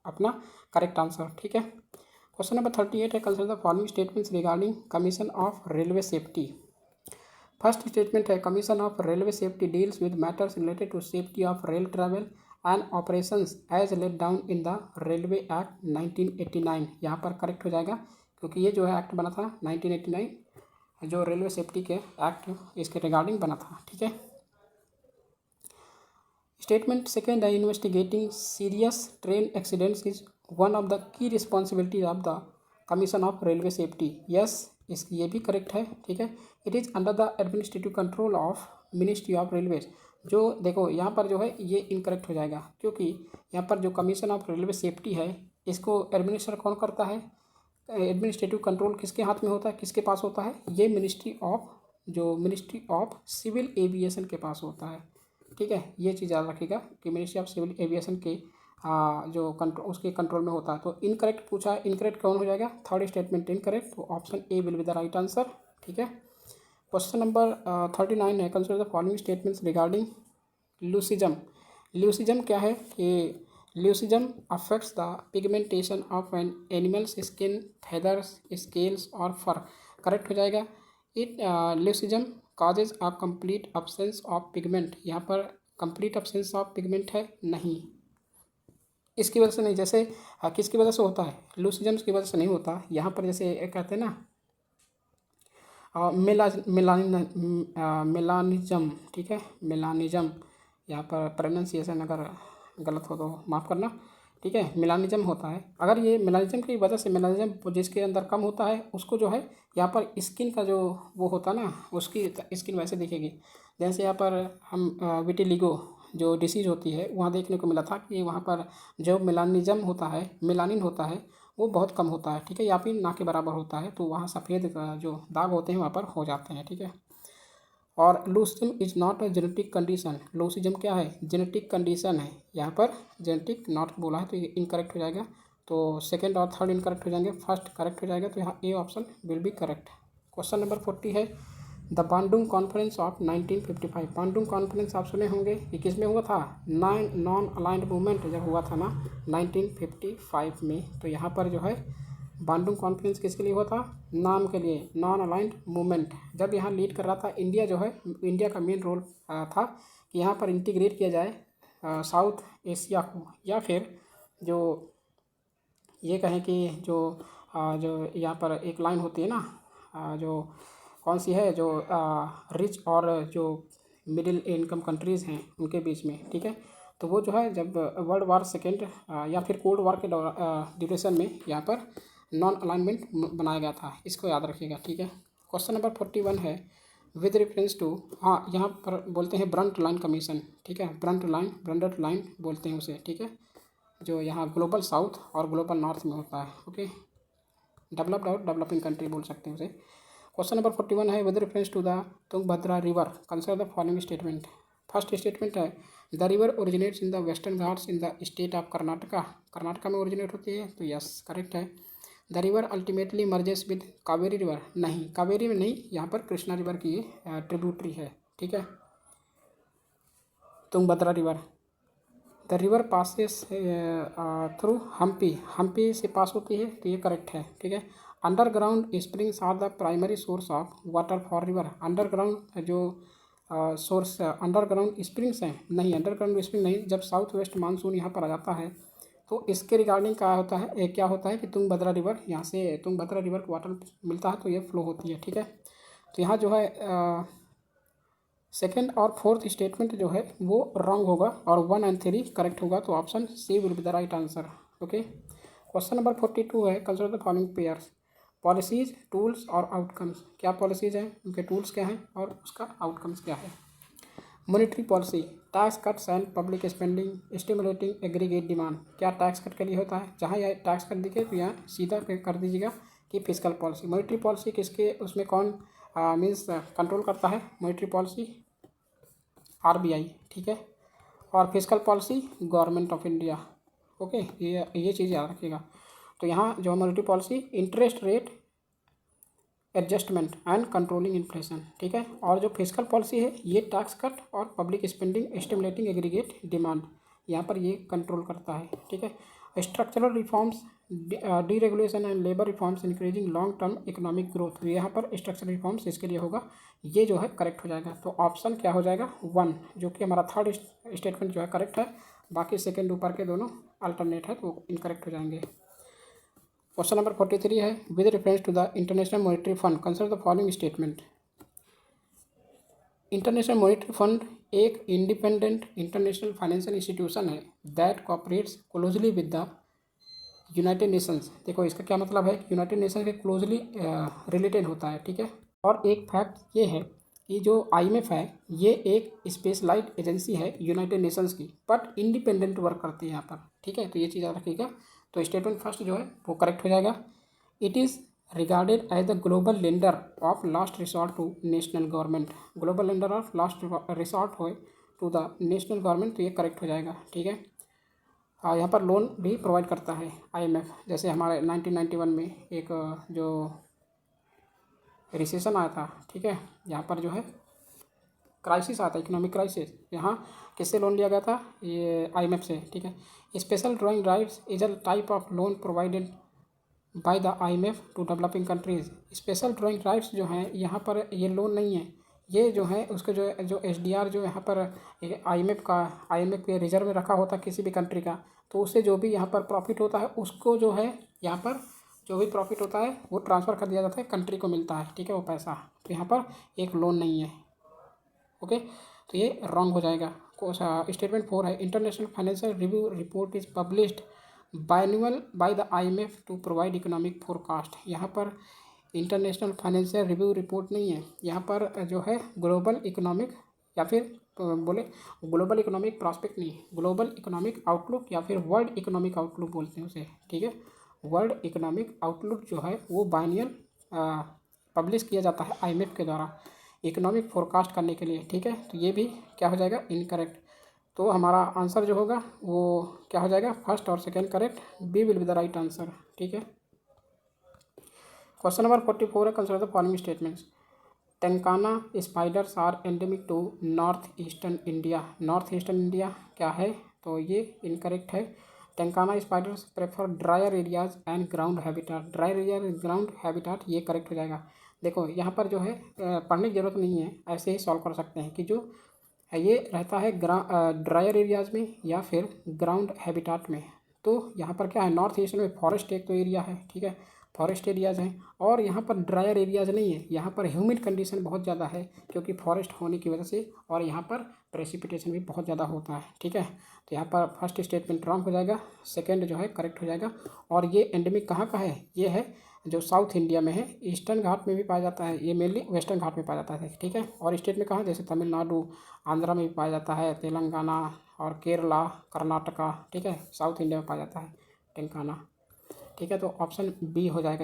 अपना करेक्ट आंसर, ठीक है। क्वेश्चन नंबर 38 है, consider the following statements regarding commission of railway safety. First statement है, commission of railway safety deals with matters related to safety of rail travel and operations as laid down in the railway act 1989। यहाँ पर correct हो जाएगा, क्योंकि ये जो है act बना था 1989, जो रेलवे सेफ्टी के एक्ट इसके रिगार्डिंग बना था, ठीक है। स्टेटमेंट सेकेंड है, investigating serious train accidents is one of the key responsibility of the commission of railway safety. Yes, इसकी ये भी करेक्ट है, ठीक है। It is under the administrative control of ministry of railways. जो देखो यहाँ पर जो है ये इनकरेक्ट हो जाएगा, क्योंकि यहाँ पर जो कमीशन ऑफ रेलवे सेफ्टी है, इसको एडमिनिस्टर कौन करता है? एडमिनिस्ट्रेटिव कंट्रोल किसके हाथ में होता है, किसके पास होता है? ये मिनिस्ट्री ऑफ सिविल एविएशन के पास होता है, ठीक है। ये चीज़ याद रखिएगा कि मिनिस्ट्री ऑफ सिविल एविएशन के जो कंट्रोल उसके कंट्रोल में होता है। तो इनकरेक्ट पूछा है, इनकरेक्ट कौन हो जाएगा? थर्ड स्टेटमेंट इनकरेक्ट, तो option A will be the right answer, ठीक है। क्वेश्चन नंबर 39 है, consider the following statements regarding leucism. Leucism क्या है कि leucism affects the pigmentation of an animal's skin, feathers, scales और फर। करेक्ट हो जाएगा। Leucism causes a complete absence of pigment. यहाँ पर कंप्लीट अब्सेंस ऑफ पिगमेंट है नहीं, इसकी वजह से नहीं। जैसे किसकी वजह से होता है? लूसिजम्स की वजह से नहीं होता। यहाँ पर जैसे कहते हैं ना मेलानिज्म, ठीक है, मेलानिज्म। यहाँ पर प्रोनाउंसिएशन अगर गलत हो तो माफ़ करना, ठीक है। मेलानिज्म होता है, अगर ये मेलानिज्म की वजह से, मेलानिज्म जिसके अंदर कम होता है उसको जो है यहाँ पर स्किन का जो वो होता है ना, उसकी स्किन वैसे दिखेगी। जैसे यहाँ पर हम विटिलिगो जो डिसीज़ होती है, वहाँ देखने को मिला था कि वहाँ पर जो मेलानिज्म होता है, मेलानिन होता है, वो बहुत कम होता है, ठीक है, या फिर ना के बराबर होता है। तो वहाँ सफ़ेद जो दाग होते हैं वहाँ पर हो जाते हैं, ठीक है। और leucism is not a genetic condition. Leucism क्या है? जेनेटिक कंडीशन है। यहाँ पर जेनेटिक नॉट बोला है, तो ये इनकरेक्ट हो जाएगा। तो सेकंड और थर्ड इनकरेक्ट हो जाएंगे, फर्स्ट करेक्ट हो जाएगा, तो यहाँ ए option will be correct. Question number 40 है, the Bandung conference of 1955। Bandung conference आप सुने होंगे, ये किस में हुआ था? नॉन अलाइंड मूवमेंट जब हुआ था ना 1955 में। तो यहाँ पर जो है बांडुंग कॉन्फ्रेंस किसके लिए हुआ था? नाम के लिए, नॉन अलाइंड मूवमेंट। जब यहाँ लीड कर रहा था इंडिया, जो है इंडिया का मेन रोल था कि यहाँ पर इंटीग्रेट किया जाए साउथ एशिया को, या फिर जो ये कहें कि जो यहाँ पर एक लाइन होती है ना, जो कौन सी है, जो रिच और जो मिडिल इनकम कंट्रीज़ हैं उनके बीच में, ठीक है। तो वो जो है जब वर्ल्ड वार सेकेंड या फिर कोल्ड वार के ड्यूरेशन में यहाँ पर नॉन अलाइनमेंट बनाया गया था, इसको याद रखिएगा, ठीक है। क्वेश्चन नंबर 41 है, विद रेफरेंस टू, हाँ यहाँ पर बोलते हैं ब्रंट लाइन कमीशन, ठीक है, ब्रंट लाइन बोलते हैं उसे, ठीक है, जो यहाँ ग्लोबल साउथ और ग्लोबल नॉर्थ में होता है, ओके। डेवलप्ड और डेवलपिंग कंट्री बोल सकते हैं उसे। क्वेश्चन नंबर 41 है, with reference to the Tungabhadra river consider the following statement. First statement है, the river originates in the western Ghats in the state of Karnataka. Karnataka में ओरिजिनेट होती है, तो यस करेक्ट है। The river ultimately merges with Kaveri river, नहीं कावेरी में नहीं, यहाँ पर कृष्णा रिवर की ये ट्रिब्यूटरी है, ठीक है, Tungabhadra river. The river passes through Hampi से पास होती है, तो ये करेक्ट है, ठीक है। Underground springs are the primary source of water for river. Underground जो सोर्स अंडरग्राउंड स्प्रिंग्स हैं, नहीं अंडरग्राउंड स्प्रिंग नहीं, जब साउथ वेस्ट मानसून यहाँ पर आ जाता है तो इसके रिगार्डिंग क्या होता है, क्या होता है कि तुंगभद्रा रिवर, यहाँ से तुंगभद्रा रिवर को वाटर मिलता है, तो ये फ्लो होती है, ठीक है। तो यहाँ जो है सेकेंड और फोर्थ स्टेटमेंट जो है वो रॉन्ग होगा और 1 एंड 3 करेक्ट होगा, तो option C will be the right answer. Okay, question number 42 है, consider the following pairs, policies, tools और आउटकम्स। क्या पॉलिसीज हैं, उनके टूल्स क्या हैं और उसका आउटकम्स क्या है। Monetary policy, tax cuts and public spending stimulating aggregate demand. क्या टैक्स कट के लिए होता है, जहाँ यह टैक्स कट दिखे तो यहाँ सीधा कर दीजिएगा कि फिजिकल पॉलिसी। मॉनेटरी पॉलिसी किसके उसमें कौन मीन्स कंट्रोल करता है, मॉनेटरी पॉलिसी RBI, ठीक है, और physical policy government of India. Okay, ये चीज़ याद रखिएगा। तो यहाँ जो monetary policy, interest rate adjustment and controlling inflation, ठीक है, और जो फिजिकल पॉलिसी है ये टैक्स कट और public spending stimulating aggregate demand, यहाँ पर ये कंट्रोल करता है, ठीक है। Structural reforms, deregulation and labour reforms increasing long term economic growth, यहाँ पर स्ट्रक्चरल रिफॉर्म्स इसके लिए होगा, ये जो है करेक्ट हो जाएगा। तो ऑप्शन क्या हो जाएगा 1, जो कि हमारा थर्ड स्टेटमेंट जो है करेक्ट है, बाकी सेकेंड ऊपर के दोनों अल्टरनेट है तो इनकरेक्ट हो जाएंगे। क्वेश्चन नंबर 43 है, with reference to the international monetary fund consider the following statement. International monetary fund एक इंडिपेंडेंट इंटरनेशनल फाइनेंशियल इंस्टीट्यूशन है that cooperates closely with the united nations. देखो इसका क्या मतलब है, यूनाइटेड नेशन के क्लोजली रिलेटेड होता है, ठीक है। और एक फैक्ट ये है कि जो IMF है ये एक स्पेशलाइज्ड एजेंसी है यूनाइटेड नेशंस की, बट इंडिपेंडेंट वर्क करती है यहाँ पर, ठीक है। तो ये चीज़ याद रखिएगा। तो स्टेटमेंट फर्स्ट जो है वो करेक्ट हो जाएगा। It is regarded as the global lender of last resort to national government, global lender of last resort हो टू द नेशनल गवर्नमेंट, तो ये करेक्ट हो जाएगा, ठीक है। यहाँ पर लोन भी प्रोवाइड करता है IMF, जैसे हमारे 1991 में एक जो रिसेशन आया था, ठीक है, यहाँ पर जो है क्राइसिस आता है, इकोनॉमिक क्राइसिस, यहाँ किससे लोन लिया गया था, ये IMF से, ठीक है। Special drawing rights is a type of loan provided by the IMF to developing countries. Special drawing rights जो हैं यहाँ पर ये लोन नहीं है, ये जो है उसके जो SDR जो यहाँ पर IMF के रिजर्व में रखा होता है किसी भी कंट्री का, तो उससे जो भी यहाँ पर प्रॉफिट होता है उसको जो है यहाँ पर जो भी प्रॉफिट होता है वो ट्रांसफ़र कर दिया जाता है, कंट्री को मिलता है, ठीक है, वो पैसा। तो यहाँ पर एक लोन नहीं है। ओके, तो ये रॉन्ग हो जाएगा। स्टेटमेंट 4 है, international financial review report is published biannual by the IMF to provide economic forecast. यहाँ पर इंटरनेशनल फाइनेंशियल रिव्यू रिपोर्ट नहीं है, यहाँ पर जो है ग्लोबल इकोनॉमिक या फिर बोले ग्लोबल इकोनॉमिक प्रॉस्पेक्ट नहीं, ग्लोबल इकोनॉमिक आउटलुक या फिर वर्ल्ड इकोनॉमिक आउटलुक बोलते हैं उसे, ठीक है। वर्ल्ड इकोनॉमिक आउटलुक जो है वो बायनुअल पब्लिश किया जाता है IMF के द्वारा इकोनॉमिक फोरकास्ट करने के लिए, ठीक है। तो ये भी क्या हो जाएगा, इनकरेक्ट। तो हमारा आंसर जो होगा वो क्या हो जाएगा, फर्स्ट और second correct, B will be the right answer, ठीक है। क्वेश्चन नंबर 44 है, consider the following statements. Tenkana spiders are endemic to north eastern India. North eastern India क्या है, तो ये इनकरेक्ट है। Tenkana spiders prefer dryer areas and ground habitat, dryer area ground habitat, ये correct हो जाएगा। देखो यहाँ पर जो है पढ़ने की ज़रूरत नहीं है, ऐसे ही सॉल्व कर सकते हैं कि जो ये रहता है ड्रायर एरियाज़ में या फिर ग्राउंड हैबिटाट में। तो यहाँ पर क्या है, नॉर्थ ईस्ट में फॉरेस्ट एक तो एरिया है, ठीक है, फॉरेस्ट एरियाज़ हैं, और यहाँ पर ड्रायर एरियाज़ नहीं है, यहाँ पर ह्यूमिड कंडीशन बहुत ज़्यादा है क्योंकि फॉरेस्ट होने की वजह से, और यहाँ पर प्रेसिपिटेशन भी बहुत ज़्यादा होता है, ठीक है। तो यहाँ पर फर्स्ट स्टेटमेंट रॉन्ग हो जाएगा, सेकेंड जो है करेक्ट हो जाएगा। और ये एंडेमिक कहाँ का है, ये है जो साउथ इंडिया में है, ईस्टर्न घाट में भी पाया जाता है, ये मेनली वेस्टर्न घाट में पाया जाता है, ठीक है। और स्टेट में कहाँ, जैसे तमिलनाडु, आंध्रा में भी पाया जाता है, तेलंगाना और केरला, कर्नाटका, ठीक है, साउथ इंडिया में पाया जाता है टेंकाना, ठीक है। तो ऑप्शन बी हो जाएगा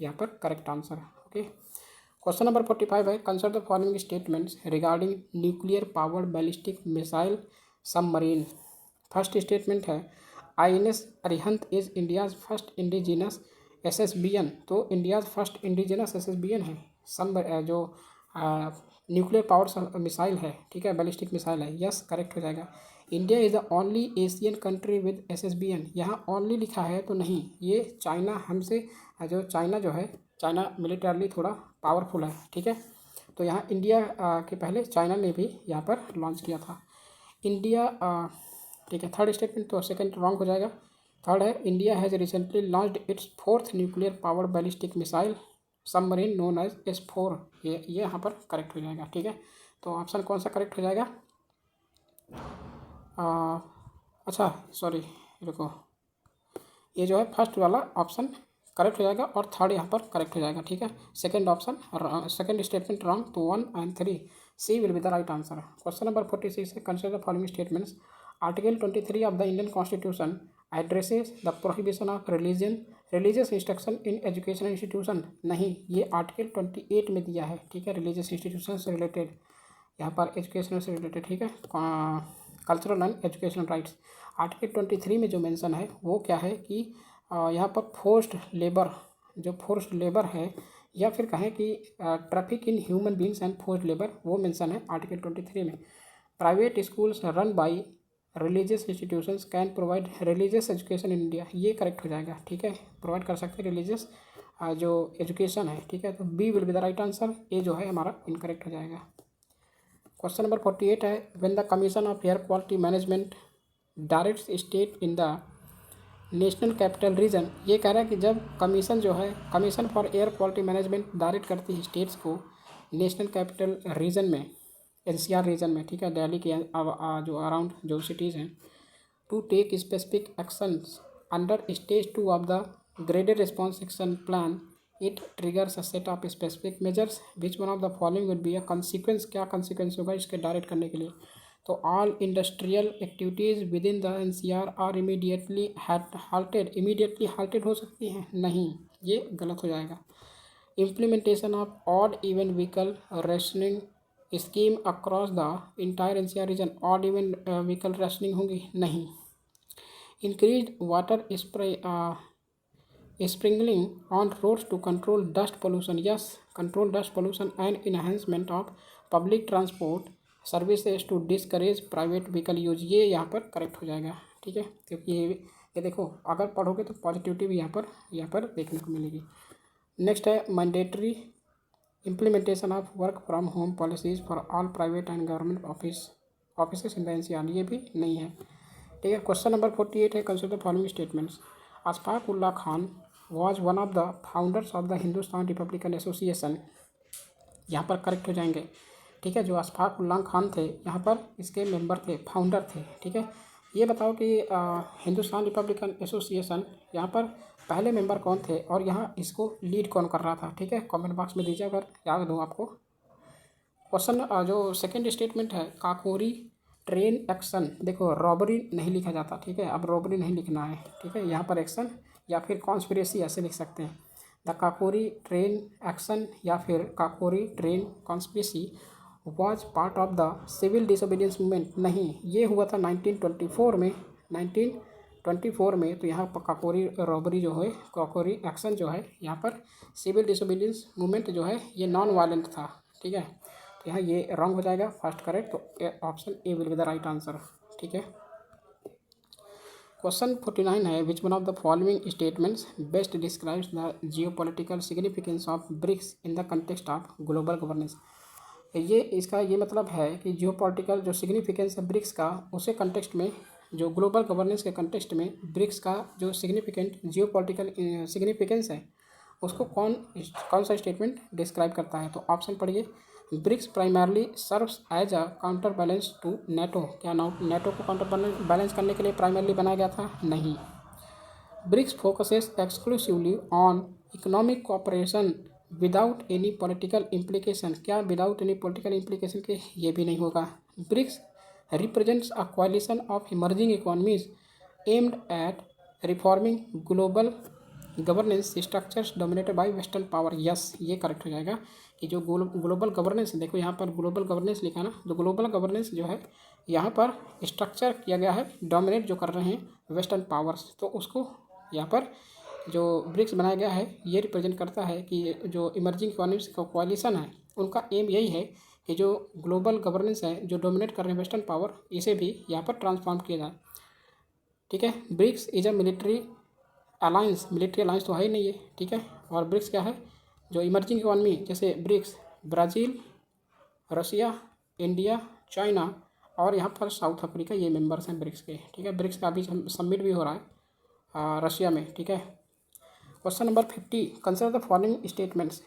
यहाँ पर correct answer, okay. Question number 45 है, consider the following statements regarding nuclear powered ballistic missile submarine. First statement है, INS Arihant is India's first indigenous SSBN। तो इंडियाज़ फर्स्ट इंडिजिनस SSBN है, जो न्यूक्लियर पावर मिसाइल है, ठीक है, बैलिस्टिक मिसाइल है, yes correct हो जाएगा। India is the only Asian country with SSBN, यहाँ ओनली लिखा है तो नहीं, ये चाइना हमसे जो चाइना मिलिटरली थोड़ा पावरफुल है, ठीक है। तो यहाँ इंडिया के पहले चाइना ने भी यहाँ पर लॉन्च किया था इंडिया, ठीक है। थर्ड स्टेटमेंट तो सेकंड रॉन्ग हो जाएगा। थर्ड है, India has recently launched its fourth nuclear powered ballistic missile submarine known as S4, ये यहाँ पर करेक्ट हो जाएगा, ठीक है। तो ऑप्शन कौन सा करेक्ट हो जाएगा? अच्छा सॉरी, रुको, ये जो है फर्स्ट वाला ऑप्शन करेक्ट हो जाएगा और थर्ड यहाँ पर करेक्ट हो जाएगा, ठीक है। Second option, second statement wrong, तो 1 and 3 C will be the right answer. Question number 46 है, consider the following statements. Article 23 of the Indian constitution addresses the prohibition of religious instruction in education institution. नहीं, ये article 28 में दिया है, ठीक है, religious institution से रिलेटेड, यहाँ पर एजुकेशन से रिलेटेड, ठीक है, cultural and educational rights. Article 23 में जो मेंशन है वो क्या है कि यहाँ पर फोर्स्ड लेबर, जो फोर्स्ड लेबर है, या फिर कहें कि traffic in human beings and forced labour, वो मेंशन है आर्टिकल 23 में। Private schools run by religious institutions can provide religious education in India, ये करेक्ट हो जाएगा, ठीक है, प्रोवाइड कर सकते हैं रिलीजियस जो एजुकेशन है, ठीक है। तो B will be the right answer, A जो है हमारा इनकरेक्ट हो जाएगा। क्वेश्चन नंबर 48 है, when the commission of air quality management directs state in the national capital region, ये कह रहा है कि जब कमीशन जो है, commission for air quality management direct करती है स्टेट्स को नेशनल कैपिटल रीजन में, एनसीआर रीजन में, ठीक है, दिल्ली के जो अराउंड जो सिटीज़ हैं, to take specific actions under stage 2 of the graded response action plan, it triggers a set of specific measures, which one of the following will be a consequence, क्या consequence होगा इसके direct करने के लिए? तो all industrial activities within the NCR are immediately halted हो सकती हैं, नहीं, ये गलत हो जाएगा। Implementation of odd even vehicle rationing scheme across the entire NCR region, odd even vehicle rationing होंगी, नहीं। Increase water sprinkling on roads to control dust pollution, yes, control dust pollution and enhancement of public transport services to discourage private vehicle use, ये यहाँ पर correct हो जाएगा, ठीक है, क्योंकि ये देखो अगर पढ़ोगे तो पॉजिटिविटी भी यहाँ पर देखने को मिलेगी। नेक्स्ट है mandatory implementation of work from home policies for all private and government offices in the NCR, ये भी नहीं है, ठीक है। क्वेश्चन नंबर 48 है, consider the following statements. Ashfaq Ullah Khan was one of the founders of the Hindustan Republican association, यहाँ पर correct हो जाएंगे, ठीक है। जो अशफाक उल्लाह खान थे यहाँ पर इसके मेंबर थे, फाउंडर थे, ठीक है। ये बताओ कि हिंदुस्तान रिपब्लिकन एसोसिएशन यहाँ पर पहले मेंबर कौन थे और यहाँ इसको लीड कौन कर रहा था, ठीक है, कमेंट बॉक्स में दीजिए अगर याद हो आपको। क्वेश्चन जो सेकेंड स्टेटमेंट है, काकोरी ट्रेन एक्शन, देखो रॉबरी नहीं लिखा जाता, ठीक है, अब रॉबरी नहीं लिखना है, ठीक है, यहाँ पर एक्शन या फिर कॉन्स्पिरेसी ऐसे लिख सकते हैं। द काकोरी ट्रेन एक्शन या फिर Kakori train conspiracy was part of the civil disobedience movement, नहीं, ये हुआ था 1924 में, 1924 में। तो यहाँ पर काकोरी रॉबरी जो है, काकोरी एक्शन जो है, यहाँ पर सिविल डिसोबीडियंस मूवमेंट जो है ये नॉन वायलेंट था, ठीक है। तो यहाँ ये रॉन्ग हो जाएगा, फर्स्ट करेक्ट, तो option A will be the right answer, ठीक है। क्वेश्चन 49 है, which one of the following statements best describes the geopolitical significance of BRICS in the context of global governance, ये इसका ये मतलब है कि जियोपॉलिटिकल जो सिग्निफिकेंस है ब्रिक्स का, उसे कंटेक्स्ट में, जो ग्लोबल गवर्नेंस के कंटेक्स्ट में ब्रिक्स का जो सिग्निफिकेंट जियोपॉलिटिकल सिग्निफिकेंस है उसको कौन सा स्टेटमेंट डिस्क्राइब करता है? तो ऑप्शन पढ़िए। BRICS primarily serves as a counter balance to NATO, क्या नेटो को काउंटर बैलेंस करने के लिए प्राइमरली बनाया गया था? नहीं। BRICS focuses exclusively on economic cooperation without any political implication, क्या विदाउट एनी पॉलिटिकल इम्प्लीकेशन के? ये भी नहीं होगा। BRICS represents a coalition of emerging economies aimed at reforming global governance structures dominated by western power, yes, ये correct हो जाएगा कि जो ग्लोबल गवर्नेंस, देखो यहाँ पर ग्लोबल गवर्नेंस लिखा ना, तो ग्लोबल गवर्नेंस जो है यहाँ पर स्ट्रक्चर किया गया है, डोमिनेट जो कर रहे हैं वेस्टर्न पावर्स, तो उसको यहाँ पर जो ब्रिक्स बनाया गया है ये रिप्रेजेंट करता है कि जो इमर्जिंग इकोनॉमीज का कोalition है उनका एम यही है कि जो ग्लोबल गवर्नेंस है जो डोमिनेट कर रहे हैं वेस्टर्न पावर, इसे भी यहाँ पर ट्रांसफॉर्म किया जाए, ठीक है। BRICS is a military alliance तो है ही नहीं है, ठीक है। और ब्रिक्स क्या है? जो इमर्जिंग इकोनॉमी, जैसे BRICS Brazil, Russia, India, China और यहाँ पर साउथ अफ्रीका, ये मेंबर्स हैं ब्रिक्स के, ठीक है। ब्रिक्स का अभी समिट भी हो रहा है रशिया में, ठीक है। Question number 50, consider the following statements.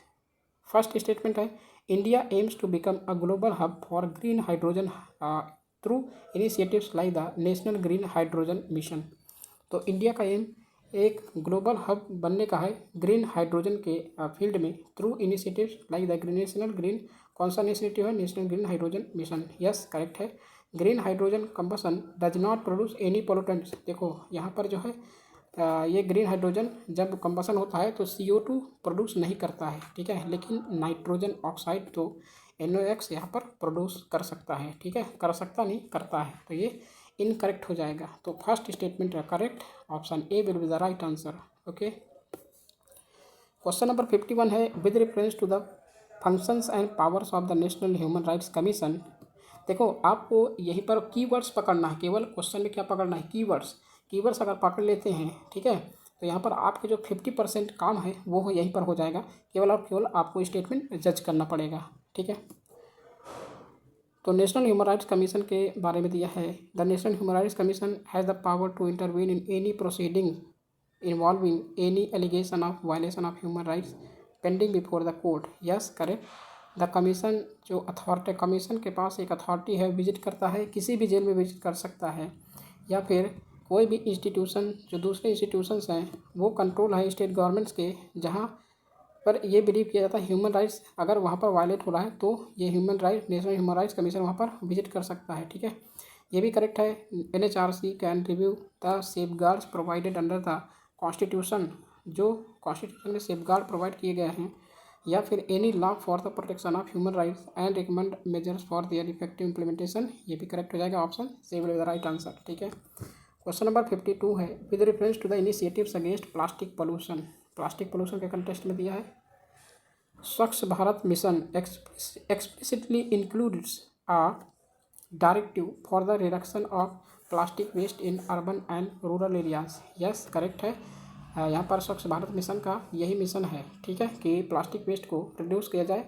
First statement है, India aims to become a global hub for green hydrogen through initiatives like the national green hydrogen mission. तो इंडिया का एम एक ग्लोबल हब बनने का है ग्रीन हाइड्रोजन के field में through initiatives like the national green, कौन सा इनिशिएटिव है? National green hydrogen mission. Yes, correct है। Green hydrogen combustion does not produce any pollutants. देखो यहाँ पर जो है ये ग्रीन हाइड्रोजन जब कंबसन होता है तो CO2 प्रोड्यूस नहीं करता है, ठीक है, लेकिन नाइट्रोजन ऑक्साइड तो NOx यहाँ पर प्रोड्यूस कर सकता है, ठीक है, कर सकता नहीं, करता है। तो ये इनकरेक्ट हो जाएगा। तो first statement correct, option A will be the right answer. Okay, question number 51 है with reference to the functions and powers of the National Human Rights Commission. देखो आपको यहीं पर कीवर्ड्स पकड़ना है, केवल क्वेश्चन में क्या पकड़ना है? कीवर्ड्स। कीवर्ड्स अगर पकड़ लेते हैं, ठीक है, तो यहाँ पर आपके जो 50% काम है वो यहीं पर हो जाएगा। केवल आपको स्टेटमेंट जज करना पड़ेगा, ठीक है। तो नेशनल ह्यूमन राइट्स कमीशन के बारे में दिया है, the National Human Rights Commission has the power to intervene in any proceeding involving any allegation of violation of human rights pending before the court. Yes, correct. The commission जो authority, commission के पास एक authority है, visit करता है, किसी भी jail में विजिट कर सकता है, या फिर कोई भी इंस्टीट्यूशन जो दूसरे इंस्टीट्यूशंस हैं वो कंट्रोल है स्टेट गवर्नमेंट्स के, जहाँ पर ये बिलीव किया जाता है ह्यूमन राइट्स अगर वहाँ पर वायलेट हो रहा है तो ये human right, national Human Rights commission वहाँ पर विजिट कर सकता है, ठीक है। ये भी करेक्ट है। NHRC can review the safeguards provided under the constitution, जो कॉन्स्टिट्यूशन में सेफगार्ड प्रोवाइड किए गए हैं, या फिर any law for the protection of human rights and recommend measures for their effective implementation. ये भी करेक्ट हो जाएगा, option C will be the right answer, ठीक है। क्वेश्चन नंबर 52 है with reference to the initiatives against plastic pollution. Plastic pollution के context में दिया है, स्वच्छ Bharat mission explicitly includes a directive for the reduction of plastic waste in urban and rural areas. Yes, correct है। यहाँ पर स्वच्छ भारत मिशन का यही मिशन है, ठीक है, कि प्लास्टिक वेस्ट को रिड्यूस किया जाए।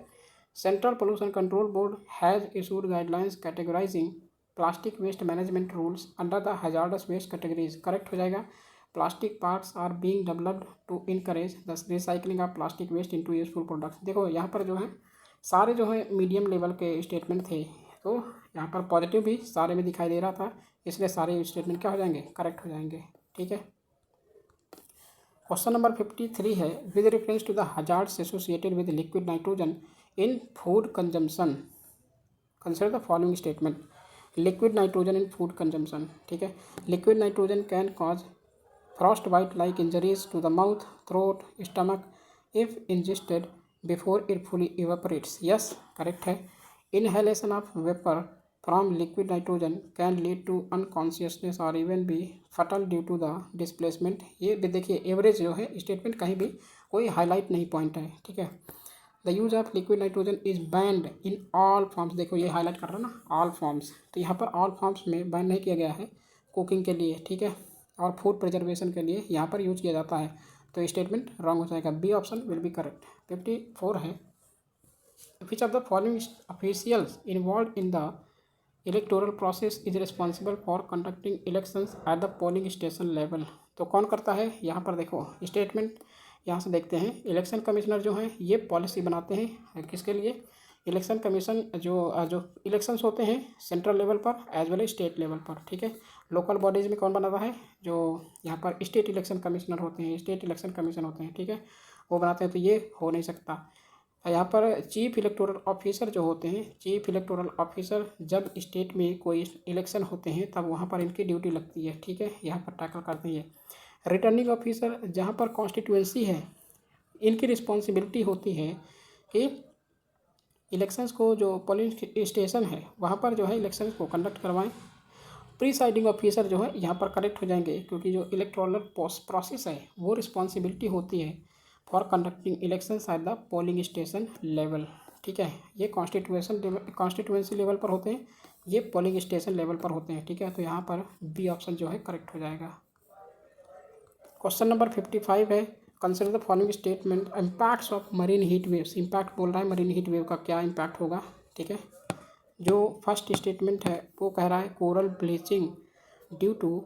Central pollution control board has issued guidelines categorising plastic waste management rules under the hazardous waste categories. Correct हो जाएगा। Plastic parks are being developed to encourage the recycling of plastic waste into useful products. देखो यहाँ पर जो है सारे जो है मीडियम लेवल के स्टेटमेंट थे, तो यहाँ पर पॉजिटिव भी सारे में दिखाई दे रहा था, इसलिए सारे स्टेटमेंट क्या हो जाएंगे? करेक्ट हो जाएंगे, ठीक है। क्वेश्चन नंबर 53 है with reference to the hazards associated with liquid nitrogen in food consumption consider the following statement. Liquid nitrogen in food consumption, ठीक है। Liquid nitrogen can cause frostbite like injuries to the mouth, throat, stomach if ingested before it fully evaporates. Yes, correct है। Inhalation of vapour from liquid nitrogen can lead to unconsciousness और even be fatal due to the displacement. ये भी देखिए average जो है statement कहीं भी कोई हाईलाइट नहीं पॉइंट है, ठीक है। The use of liquid nitrogen is band in all forms. देखो ये हाईलाइट कर रहा है ना, ऑल फॉर्म्स, तो यहाँ पर ऑल फॉर्म्स में बैन नहीं किया गया है कुकिंग के लिए, ठीक है, और फूड प्रिजर्वेशन के लिए यहाँ पर यूज किया जाता है। तो स्टेटमेंट रॉन्ग हो जाएगा, B option will be correct. 54 है which of the following officials involve in the electoral process is responsible for conducting elections at the polling station level. तो कौन करता है? यहाँ पर देखो स्टेटमेंट यहाँ से देखते हैं, इलेक्शन कमिश्नर जो हैं ये पॉलिसी बनाते हैं किसके लिए? इलेक्शन कमीशन जो इलेक्शंस होते हैं सेंट्रल लेवल पर एज वेल स्टेट लेवल पर, ठीक है। लोकल बॉडीज़ में कौन बनाता है? जो यहाँ पर स्टेट इलेक्शन कमिश्नर होते हैं, स्टेट इलेक्शन कमीशन होते हैं, ठीक है, वो बनाते हैं। तो ये हो नहीं सकता। यहाँ पर चीफ इलेक्टोरल ऑफिसर जो होते हैं, चीफ इलेक्टोरल ऑफिसर जब स्टेट में कोई इलेक्शन होते हैं तब वहाँ पर इनकी ड्यूटी लगती है, ठीक है, यहाँ पर टैकल करते हैं। रिटर्निंग ऑफिसर जहाँ पर कॉन्स्टिट्यूएंसी है इनकी रिस्पॉन्सिबिलिटी होती है कि इलेक्शंस को, जो पोलिंग स्टेशन है वहाँ पर जो है इलेक्शंस को कंडक्ट करवाएं। प्रीसाइडिंग ऑफिसर जो है यहाँ पर करेक्ट हो जाएंगे, क्योंकि जो इलेक्टोरल प्रोसेस है वो रिस्पॉन्सिबिलिटी होती है for conducting elections at the polling station level, ठीक है। ये कॉन्स्टिट्यूएंसी लेवल पर होते हैं, ये पोलिंग स्टेशन लेवल पर होते हैं, ठीक है। तो यहाँ पर बी ऑप्शन जो है करेक्ट हो जाएगा। क्वेश्चन नंबर 55 है consider the following statement impacts of marine heat waves. Impact बोल रहा है मरीन हीट वेव का क्या इम्पैक्ट होगा, ठीक है। जो फर्स्ट स्टेटमेंट है वो कह रहा है coral bleaching due to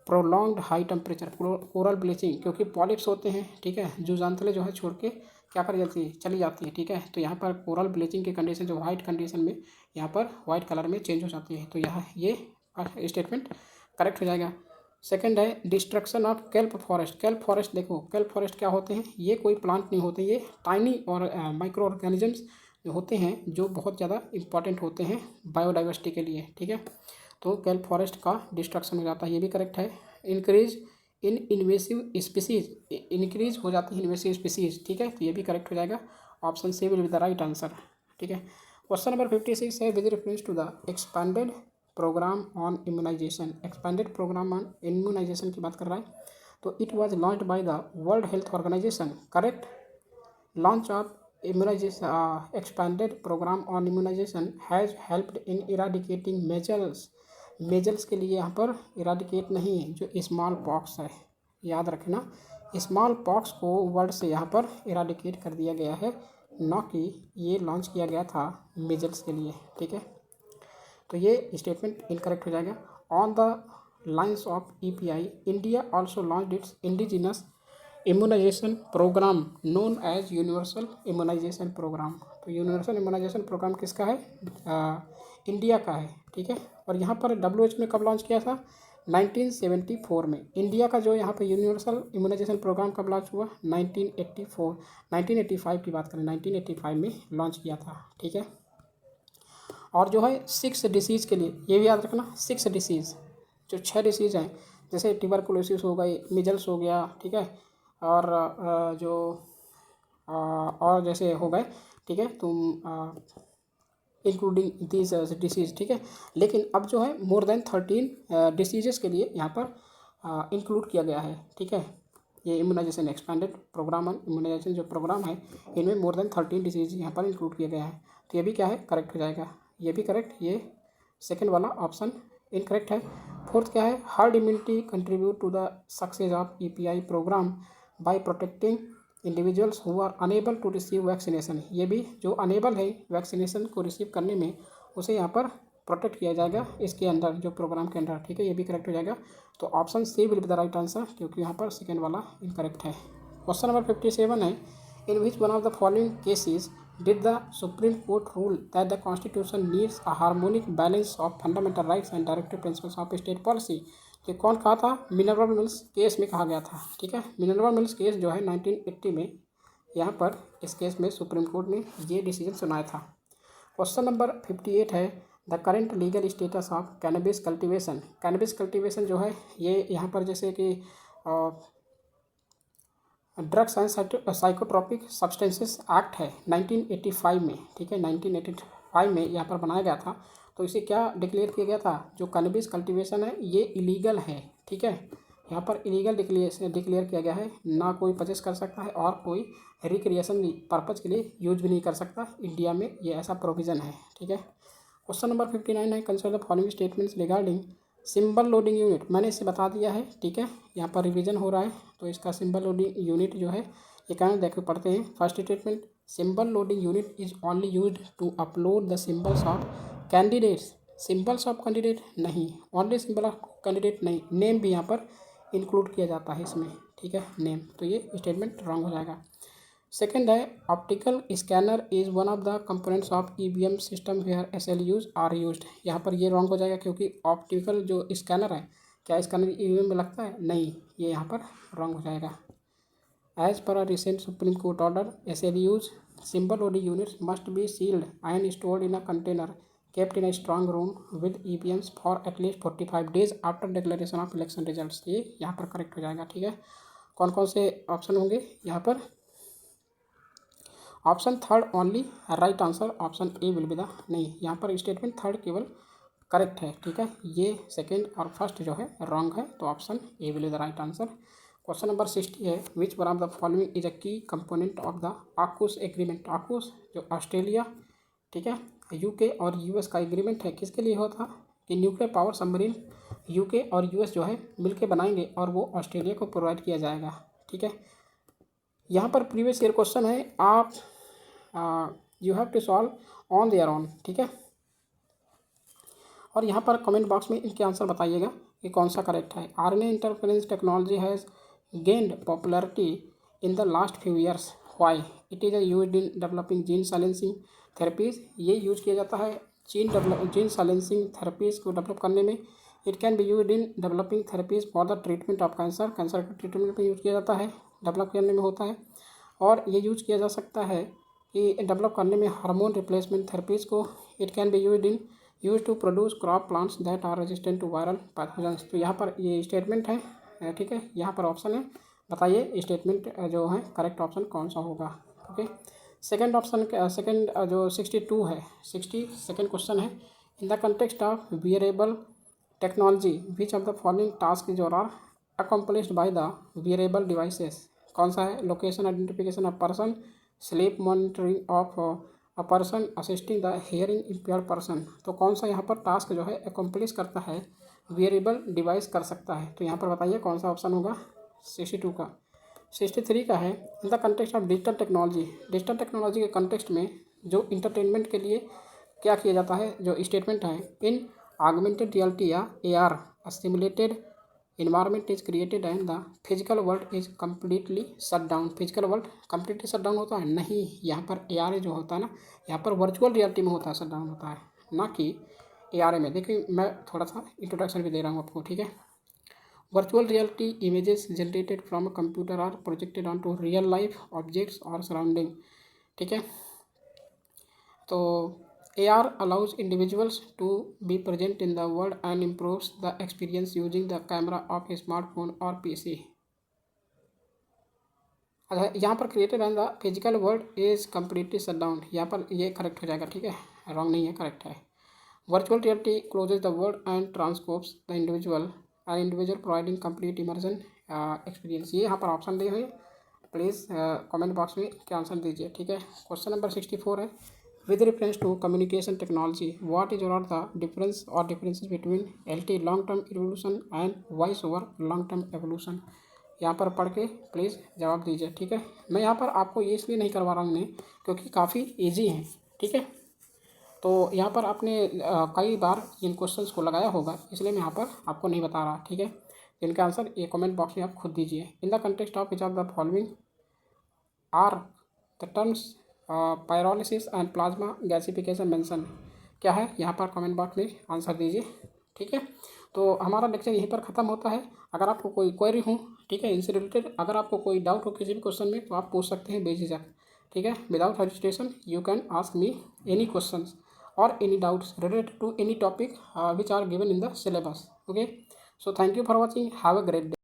prolonged high temperature. Coral bleaching क्योंकि पॉलिप्स होते हैं, ठीक है, जूजांतले जो है छोड़ के क्या कर जाती है, चली जाती है, ठीक है। तो यहाँ पर कोरल ब्लीचिंग की कंडीशन जो वाइट कंडीशन में यहाँ पर वाइट कलर में चेंज हो जाती है। तो यहाँ ये स्टेटमेंट करेक्ट हो जाएगा। सेकंड है destruction of kelp forest. Kelp forest देखो, केल्प फॉरेस्ट क्या होते हैं, ये कोई प्लांट नहीं होते, ये टाइनी और माइक्रो ऑर्गेनिजम्स जो होते हैं जो बहुत ज़्यादा इंपॉर्टेंट होते हैं बायोडाइवर्सिटी के लिए, ठीक है। तो केल्प फॉरेस्ट का डिस्ट्रक्शन हो जाता है, ये भी करेक्ट है। Increase in invasive species, increase हो जाती है इन्वेसिव स्पीसीज, ठीक है। तो ये भी करेक्ट हो जाएगा। Option C will be the right answer, ठीक है। क्वेश्चन नंबर 56 है with reference to the expanded programme on immunization. Expanded programme on immunization की बात कर रहा है। तो it was launched by the World Health Organization, correct. Launch of immunization expanded program on immunization has helped in eradicating measles। Measles के लिए यहाँ पर इराडिकेट नहीं है, जो स्मॉल पॉक्स है, याद रखना, स्मॉल पॉक्स को वर्ड से यहाँ पर इराडिकेट कर दिया गया है, न कि ये लॉन्च किया गया था मेजल्स के लिए, ठीक है। तो ये स्टेटमेंट इनकरेक्ट हो जाएगा। On the lines of EPI India also launch its indigenous immunization programme known as universal immunization programme. तो यूनिवर्सल इम्यूनाइजेशन प्रोग्राम किसका है, इंडिया का है, ठीक है। और यहाँ पर WHO ने कब लॉन्च किया था, 1974 में। इंडिया का जो यहाँ पर यूनिवर्सल इम्यूनाइजेशन प्रोग्राम कब लॉन्च हुआ, 1985 की बात करें, 1985 में लॉन्च किया था, ठीक है। और जो है 6 डिसीज़ के लिए, ये भी याद रखना, 6 डिसीज़, जो 6 डिसीज़ हैं, जैसे ट्यूबरकुलोसिस हो गई, मिजल्स हो गया, ठीक है, और और जैसे हो गए, ठीक है, तुम इंक्लूडिंग दीज डिसीज़, ठीक है। लेकिन अब जो है मोर देन 13 डिसीजेस के लिए यहाँ पर इंक्लूड किया गया है, ठीक है। ये immunization expanded programme on immunization जो प्रोग्राम है, इनमें मोर देन 13 डिसीज यहाँ पर इंक्लूड किया गया है। तो ये भी क्या है, करेक्ट हो जाएगा, ये भी करेक्ट। ये सेकेंड वाला ऑप्शन इनकरेक्ट है। फोर्थ क्या है, herd immunity contribute to the success of EPI programme by protecting individuals who are unable to receive vaccination. ये भी जो अनेबल है वैक्सीनेशन को रिसीव करने में, उसे यहाँ पर प्रोटेक्ट किया जाएगा इसके अंदर, जो प्रोग्राम के अंदर, ठीक है। ये भी करेक्ट हो जाएगा। तो option C will be the right answer, क्योंकि यहाँ पर सेकेंड वाला इनकरेक्ट है। क्वेश्चन नंबर 57 है in which one of the following cases did the Supreme Court rule that the constitution needs a harmonic balance of fundamental rights and directive principles of state policy. तो कौन कहा था, Minerva mills case में कहा गया था, ठीक है। मिनरवा मिल्स केस जो है 1980 में, यहाँ पर इस केस में सुप्रीम कोर्ट ने ये डिसीजन सुनाया था। क्वेश्चन नंबर 58 है the current legal status of cannabis cultivation. Cannabis cultivation जो है, ये यहाँ पर जैसे कि drugs and psychotropic substances act है 1985 में, ठीक है, 1985 में यहाँ पर बनाया गया था। तो इसे क्या डिक्लेयर किया गया था, जो कैनबिस कल्टीवेशन है ये इलीगल है, ठीक है। यहाँ पर इलीगल डिक्लेयर किया गया है, ना कोई परचेस कर सकता है और कोई रिक्रिएशन पर्पज़ के लिए यूज भी नहीं कर सकता, इंडिया में ये ऐसा प्रोविज़न है, ठीक है। क्वेश्चन नंबर 59 है consider the following statements regarding symbol loading unit. मैंने इसे बता दिया है, ठीक है, यहाँ पर रिवीजन हो रहा है। तो इसका सिंबल लोडिंग यूनिट जो है, ये कहना देखो पढ़ते हैं। First statement, symbol loading unit is only used to upload the symbols of candidates. Symbols of candidate नहीं, ओनली सिंबल ऑफ कैंडिडेट नहीं, नेम भी यहाँ पर इंक्लूड किया जाता है इसमें, ठीक है, नेम। तो ये स्टेटमेंट रॉन्ग हो जाएगा। सेकेंड है optical scanner is one of the components of EVM system where SLUs are used. यहाँ पर ये रॉन्ग हो जाएगा, क्योंकि ऑप्टिकल जो स्कैनर है, क्या स्कैनर EVM में लगता है, नहीं, ये यहाँ पर रॉन्ग हो जाएगा। As per a recent Supreme Court order SLUs symbol loading units must be sealed and stored in a container kept in a strong room with EVMs for at least 45 days after declaration of election results। ये यहाँ पर correct हो जाएगा, ठीक है। कौन कौन से ऑप्शन होंगे यहाँ पर, option third only right answer, option A will be the, नहीं, यहाँ पर स्टेटमेंट थर्ड केवल करेक्ट है, ठीक है। ये सेकेंड और फर्स्ट जो है रॉन्ग है, तो option A will be the right answer. Question number 60 है which one of the following is a key component of the AUKUS agreement. AUKUS जो ऑस्ट्रेलिया, ठीक है, UK और US का एग्रीमेंट है, किसके लिए हुआ था, कि न्यूक्लियर पावर सबमरीन UK और US जो है मिलके बनाएंगे और वो ऑस्ट्रेलिया को प्रोवाइड किया जाएगा, ठीक है। यहाँ पर प्रीवियस ईयर क्वेश्चन है, आप you have to solve on their own, ठीक है। और यहाँ पर कमेंट बॉक्स में इनके आंसर बताइएगा कि कौन सा करेक्ट है। RNA interference technology has gained popularity in the last few years why it is use in developing gene silencing therapies, ये यूज किया जाता है जीन साइलेंसिंग थेरेपीज को डेवलप करने में। It can be use in developing therapies for the treatment of cancer, cancer के treatment में use किया जाता है, डेवलप करने में होता है। और ये यूज किया जा सकता है कि डेवलप करने में हार्मोन रिप्लेसमेंट थेरेपीज़ को। It can be use to produce crop plants that are resistant to viral pathogens. तो यहाँ पर ये स्टेटमेंट है, ठीक है, यहाँ पर ऑप्शन है, बताइए स्टेटमेंट जो है करेक्ट ऑप्शन कौन सा होगा। ओके, सेकंड ऑप्शन सेकंड जो 62 है, 62nd क्वेश्चन है, in the context of wearable technology which of the following task जो are accomplished by the wearable devices. कौन सा है? Location identification of person, sleep monitoring of a person, assisting the hearing impaired person. तो कौन सा यहाँ पर task जो है अकम्प्लिश करता है वेरिएबल डिवाइस कर सकता है? तो यहाँ पर बताइए कौन सा ऑप्शन होगा 62 का। 63 का है, in the context of digital technology, digital technology के कंटेक्स्ट में जो इंटरटेनमेंट के लिए क्या किया जाता है, जो स्टेटमेंट है, इन ऑगमेंटेड रियलिटी या AR simulated environment is created and the physical world is completely shut down. Physical world completely shut down होता है? नहीं, यहाँ पर AR जो होता है ना, यहाँ पर वर्चुअल रियलिटी में होता है, शट डाउन होता है, ना कि AR में। देखिए मैं थोड़ा सा इंट्रोडक्शन भी दे रहा हूँ आपको, ठीक है। Virtual reality images generated from a computer are projected on to real life objects और सराउंडिंग, ठीक है। तो AR allows individuals to be present in the world and improves the experience using the camera of a smartphone or PC। अच्छा, यहाँ पर created and the physical world is completely shut down, यहाँ पर ये correct हो जाएगा, ठीक है, रॉन्ग नहीं है, करेक्ट है। Virtual reality closes the world and transports the individual providing complete immersion experience. ये यहाँ पर ऑप्शन दिए हुए, प्लीज़ कमेंट बॉक्स में क्या आंसर दीजिए, ठीक है। क्वेश्चन नंबर 64 है, with reference to communication technology what is or the difference or differences between LT long term evolution and voice over long term evolution। यहाँ पर पढ़ के प्लीज़ जवाब दीजिए, ठीक है। मैं यहाँ पर आपको ये इसलिए नहीं करवा रहा हूँ मैं, क्योंकि काफ़ी इजी हैं, ठीक है। तो यहाँ पर आपने कई बार इन क्वेश्चंस को लगाया होगा, इसलिए मैं यहाँ पर आपको नहीं बता रहा, ठीक है। इनका आंसर ये कमेंट बॉक्स में आप खुद दीजिए। In the context of which of the following are the terms pyrolysis and plasma gasification mention. क्या है यहाँ पर कमेंट बॉक्स में आंसर दीजिए, ठीक है। तो हमारा लेक्चर यहीं पर ख़त्म होता है। अगर आपको कोई क्वेरी हो, ठीक है, इनसे रिलेटेड अगर आपको कोई डाउट हो किसी भी क्वेश्चन में, तो आप पूछ सकते हैं बेझिझक, ठीक है। Without hesitation you can ask me any question और any doubts related to any topic which are given in the syllabus. Okay, so thank you for watching, have a great day.